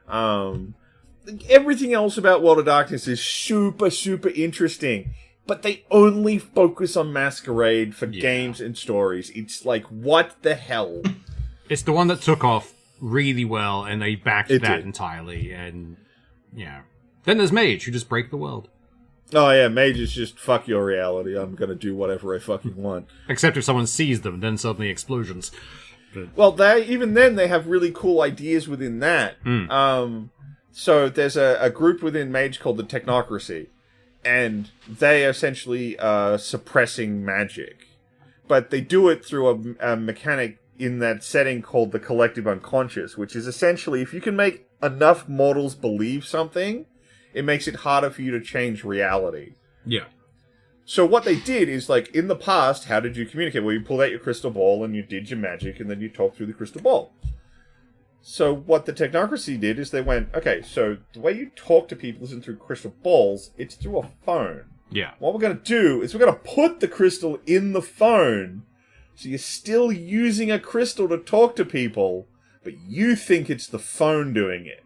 Everything else about World of Darkness is super, super interesting, but they only focus on Masquerade for games and stories. It's like, what the hell? It's the one that took off really well, and they backed that entirely, and then there's Mage, who just break the world. Oh yeah, Mage is just fuck your reality. I'm gonna do whatever I fucking want. Except if someone sees them, then suddenly explosions. But... Well, even then they have really cool ideas within that. So there's a group within Mage called the Technocracy, and they are essentially suppressing magic, but they do it through a mechanic in that setting called the collective unconscious, which is essentially if you can make enough mortals believe something, it makes it harder for you to change reality. Yeah. So what they did is, like, in the past, how did you communicate? Well, you pulled out your crystal ball and you did your magic and then you talked through the crystal ball. So what the Technocracy did is they went, okay, so the way you talk to people isn't through crystal balls, it's through a phone. Yeah. What we're going to do is we're going to put the crystal in the phone, so you're still using a crystal to talk to people, but you think it's the phone doing it.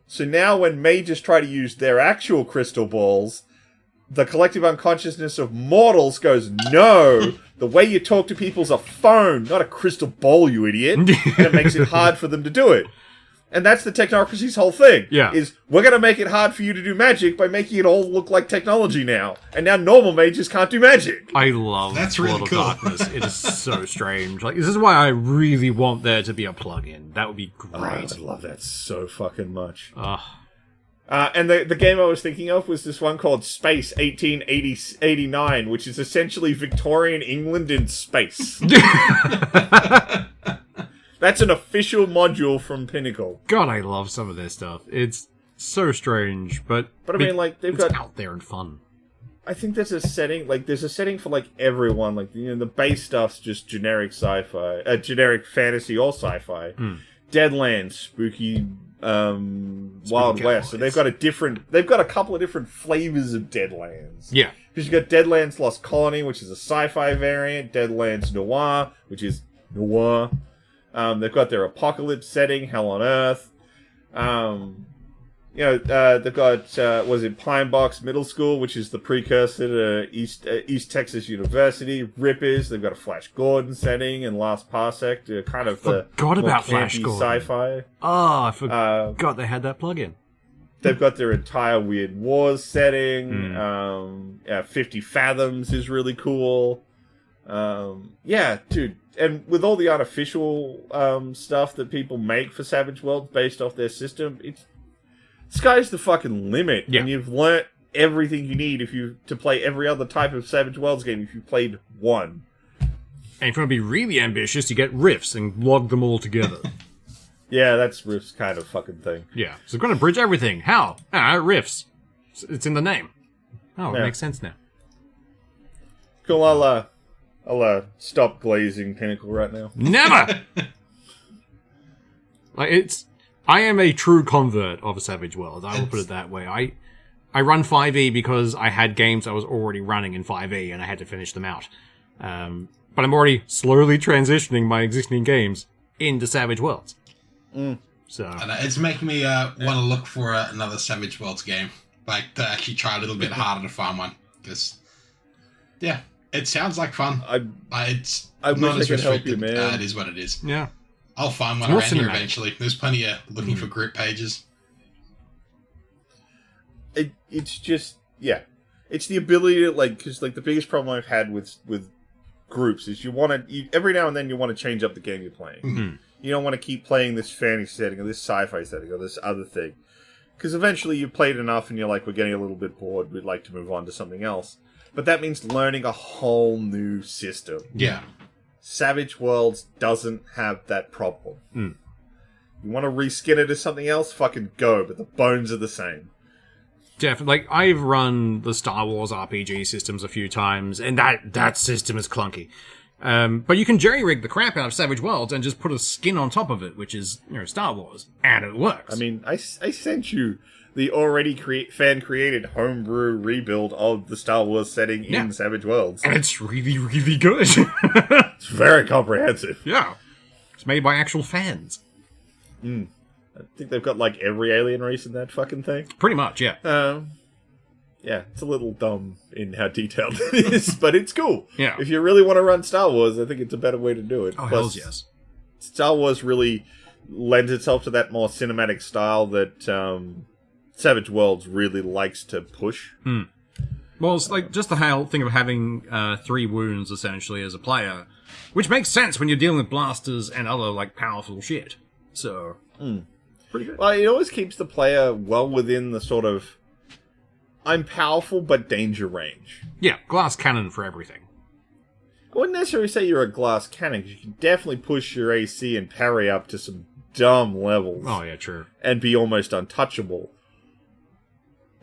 So now when mages try to use their actual crystal balls, the collective unconsciousness of mortals goes, no, the way you talk to people's a phone, not a crystal ball, you idiot. And it makes it hard for them to do it. And that's the Technocracy's whole thing. Yeah. Is we're going to make it hard for you to do magic by making it all look like technology now. And now normal mages can't do magic. I love That's really World cool. of Darkness. It is so strange. Like, this is why I really want there to be a plugin. That would be great. I love that so fucking much. And the game I was thinking of was this one called Space 1889, which is essentially Victorian England in space. That's an official module from Pinnacle. God, I love some of their stuff. It's so strange, but I mean, like, they've got out there and fun. I think there's a setting, like, there's a setting for, like, everyone. Like, the base stuff's just generic sci-fi, generic fantasy or sci-fi. Deadlands, spooky, Wild West. So they've got a couple of different flavors of Deadlands. Yeah. Because you've got Deadlands Lost Colony, which is a sci-fi variant, Deadlands Noir, which is noir. They've got their apocalypse setting, Hell on Earth. They've got, Pine Box Middle School, which is the precursor to East Texas University. Rippers, they've got a Flash Gordon setting, and Last Parsec, kind of the forgot about Flash Gordon. Sci-fi. Oh, I forgot they had that plugin. They've got their entire Weird Wars setting. 50 Fathoms is really cool. Dude. And with all the artificial stuff that people make for Savage Worlds based off their system, sky's the fucking limit. Yeah. And you've learnt everything you need to play every other type of Savage Worlds game if you played one. And if you want to be really ambitious, you get riffs and log them all together. Yeah, that's Riff's kind of fucking thing. Yeah. So we're going to bridge everything. How? Riffs. It's in the name. Oh, it makes sense now. Cool, I'll stop glazing Pinnacle right now. Never! I am a true convert of a Savage World. I will put it that way. I run 5e because I had games I was already running in 5e and I had to finish them out. But I'm already slowly transitioning my existing games into Savage Worlds. So and it's making me want to look for another Savage Worlds game, like to actually try a little bit harder to find one. Because, yeah, it sounds like fun. I not wish as I could help restricted. you, man. It is what it is. yeah, I'll find one around here eventually. There's plenty of looking for group pages. It's just, yeah. It's the ability to, like, because, like, the biggest problem I've had with groups is every now and then you want to change up the game you're playing. Mm-hmm. You don't want to keep playing this fantasy setting or this sci-fi setting or this other thing. Because eventually you've played enough and you're like, we're getting a little bit bored, we'd like to move on to something else. But that means learning a whole new system. Yeah. Savage Worlds doesn't have that problem. Mm. You want to reskin it as something else? Fucking go, but the bones are the same. Definitely. Like, I've run the Star Wars RPG systems a few times, and that system is clunky. But you can jerry-rig the crap out of Savage Worlds and just put a skin on top of it, which is, Star Wars, and it works. I mean, I sent you the already fan-created homebrew rebuild of the Star Wars setting in Savage Worlds. And it's really, really good. It's very comprehensive. Yeah. It's made by actual fans. I think they've got, like, every alien race in that fucking thing. Pretty much, yeah. Yeah, it's a little dumb in how detailed it is, but it's cool. Yeah. If you really want to run Star Wars, I think it's a better way to do it. Oh, hells yes. Star Wars really lends itself to that more cinematic style that Savage Worlds really likes to push. Well, it's like just the whole thing of having 3 wounds, essentially, as a player, which makes sense when you're dealing with blasters and other, like, powerful shit. So, pretty good. Well, it always keeps the player well within the sort of I'm powerful, but danger range. Yeah, glass cannon for everything. I wouldn't necessarily say you're a glass cannon, because you can definitely push your AC and parry up to some dumb levels. Oh, yeah, true. And be almost untouchable.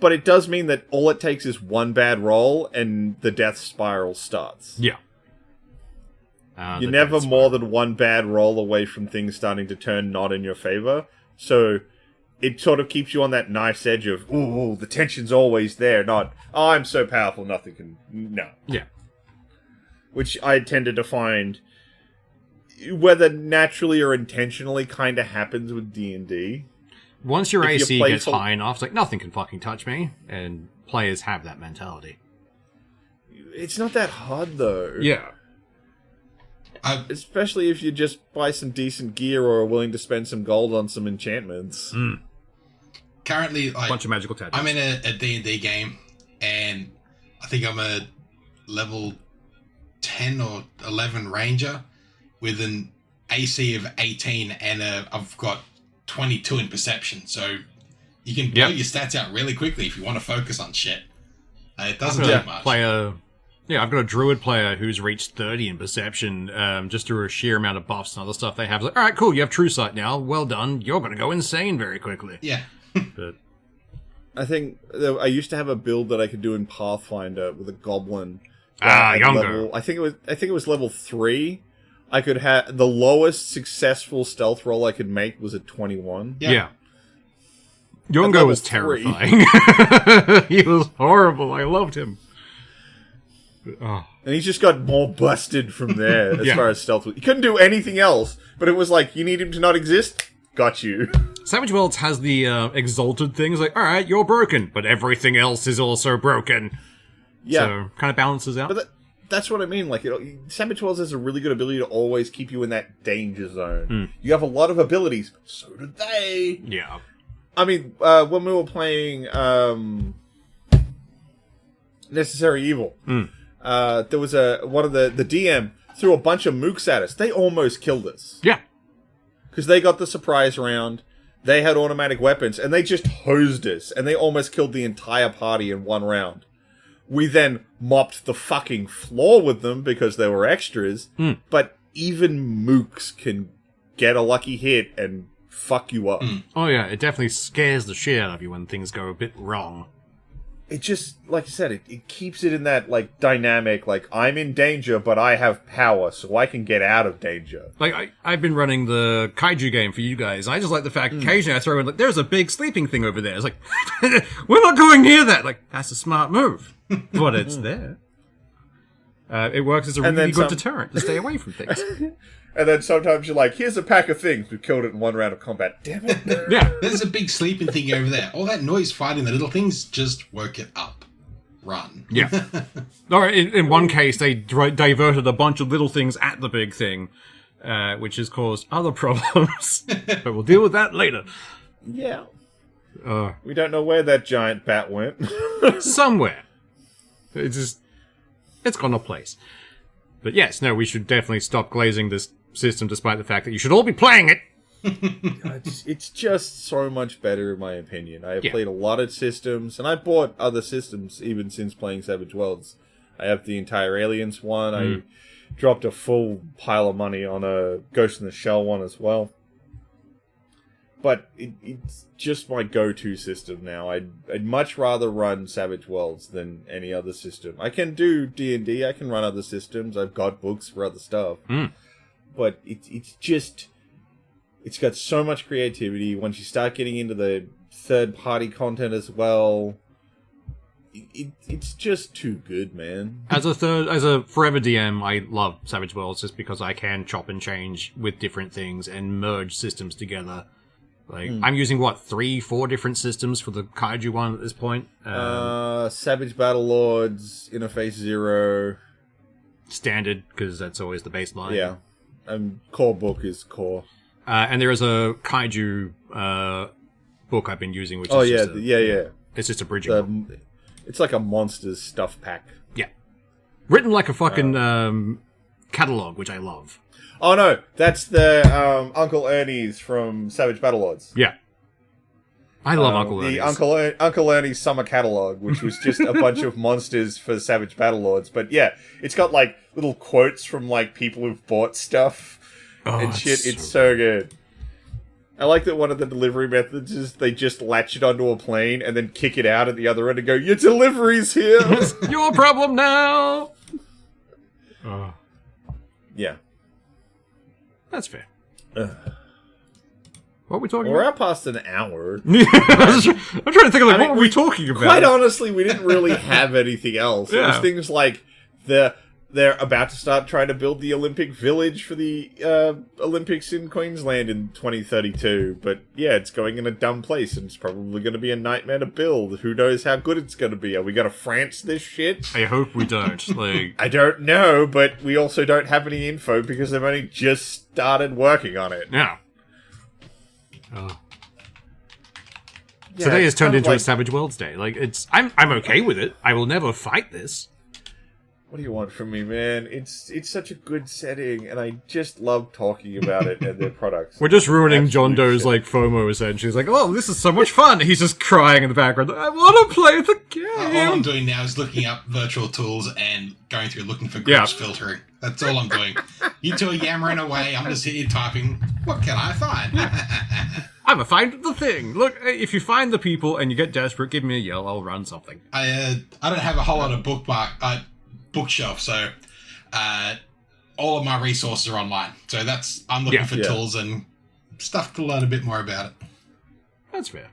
But it does mean that all it takes is one bad roll, and the death spiral starts. Yeah. You're never more than one bad roll away from things starting to turn not in your favor. So it sort of keeps you on that knife's edge of, ooh, the tension's always there, not, oh, I'm so powerful, nothing can... No. Yeah. Which I tended to find, whether naturally or intentionally, kind of happens with D&D. Once your AC gets high enough, it's like, nothing can fucking touch me, and players have that mentality. It's not that hard, though. Yeah. Especially if you just buy some decent gear or are willing to spend some gold on some enchantments. Currently, like, bunch of magical tattoos. I'm in a D&D game, and I think I'm a level 10 or 11 ranger with an AC of 18, and I've got 22 in perception. So you can blow your stats out really quickly if you want to focus on shit. It doesn't take much. I've got a druid player who's reached 30 in perception just through a sheer amount of buffs and other stuff they have. It's like, all right, cool, you have true sight now. Well done. You're going to go insane very quickly. Yeah. But I think I used to have a build that I could do in Pathfinder with a goblin. Younger. I think it was level 3. I could have the lowest successful stealth roll I could make was at 21. Yeah. Yongo was terrifying. He was horrible. I loved him. Oh. And he's just got more busted from there as far as stealth. He couldn't do anything else, but it was like, you need him to not exist? Got you. Savage Worlds has the exalted things like, alright, you're broken, but everything else is also broken. Yeah. So, kind of balances out. But that's what I mean. Like, Savage Worlds has a really good ability to always keep you in that danger zone. You have a lot of abilities, but so do they. Yeah. I mean, when we were playing Necessary Evil, there was one of the DM threw a bunch of mooks at us. They almost killed us. Yeah. Because they got the surprise round, they had automatic weapons, and they just hosed us, and they almost killed the entire party in one round. We then mopped the fucking floor with them because they were extras, but even mooks can get a lucky hit and fuck you up. Oh yeah, it definitely scares the shit out of you when things go a bit wrong. it just, like I said, it keeps it in that, like, dynamic, like, I'm in danger, but I have power, so I can get out of danger. Like, I've been running the kaiju game for you guys. I just like the fact occasionally I throw in, like, there's a big sleeping thing over there. It's like, we're not going near that. Like, that's a smart move. But it's there. It works as a really good deterrent to stay away from things. And then sometimes you're like, here's a pack of things. We killed it in one round of combat. Damn it. Yeah. There's a big sleeping thing over there. All that noise fighting the little things, just woke it up. Run. Yeah. All right, in one case, they diverted a bunch of little things at the big thing, which has caused other problems. But we'll deal with that later. Yeah. We don't know where that giant bat went. Somewhere. It's gone a place. But yes, no, we should definitely stop glazing this system despite the fact that you should all be playing it. It's just so much better in my opinion. I have played a lot of systems, and I bought other systems even since playing Savage Worlds. I have the entire Aliens one. I dropped a full pile of money on a Ghost in the Shell one as well. But it's just my go-to system now. I'd much rather run Savage Worlds than any other system. I can do D&D, I can run other systems, I've got books for other stuff. But it's got so much creativity. Once you start getting into the third-party content as well, it's just too good, man. As a forever DM, I love Savage Worlds just because I can chop and change with different things and merge systems together. Like, I'm using, 3-4 different systems for the kaiju one at this point? Savage Battle Lords, Interface Zero. Standard, because that's always the baseline. Yeah. Core book is core. And there is a kaiju book I've been using, which is just it's just a bridging book. It's like a monsters stuff pack. Yeah. Written like a fucking catalog, which I love. Oh no, that's the Uncle Ernie's from Savage Battle Lords. Yeah. I love Uncle Ernie's. The Uncle Ernie's summer catalog, which was just a bunch of monsters for Savage Battle Lords. But yeah, it's got like little quotes from like people who've bought stuff and shit. It's so good. I like that one of the delivery methods is they just latch it onto a plane and then kick it out at the other end and go, "Your delivery's here." Your problem now. Yeah. That's fair. What are we talking We're about? out past an hour. I'm trying to think of what were we talking about? Quite honestly, we didn't really have anything else. It was things like they're about to start trying to build the Olympic Village for the Olympics in Queensland in 2032. But yeah, it's going in a dumb place, and it's probably going to be a nightmare to build. Who knows how good it's going to be? Are we going to France this shit? I hope we don't. I don't know, but we also don't have any info because they've only just started working on it. Yeah. Today has turned into a Savage Worlds Day. I'm okay with it. I will never fight this. What do you want from me, man? It's such a good setting, and I just love talking about it and their products. We're just ruining John Doe's FOMO essentially. He's like, "Oh, this is so much fun." He's just crying in the background. I want to play the game. All I'm doing now is looking up virtual tools and going through looking for groups filtering. That's all I'm doing. You two are yammering away. I'm just here typing. What can I find? I'm gonna find the thing. Look, if you find the people and you get desperate, give me a yell. I'll run something. I don't have a whole lot of bookshelf, so all of my resources are online. So I'm looking for tools and stuff to learn a bit more about it. That's fair.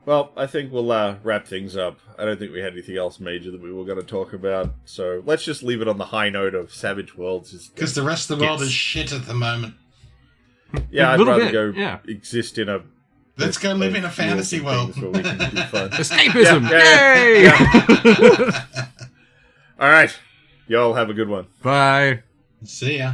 Well, I think we'll wrap things up. I don't think we had anything else major that we were going to talk about, so let's just leave it on the high note of Savage Worlds. Because the rest of the world is shit at the moment. Yeah, I'd rather go exist in a... Let's go live in a fantasy world. Where we can do fun. Escapism! Yay! All right. Y'all have a good one. Bye. See ya.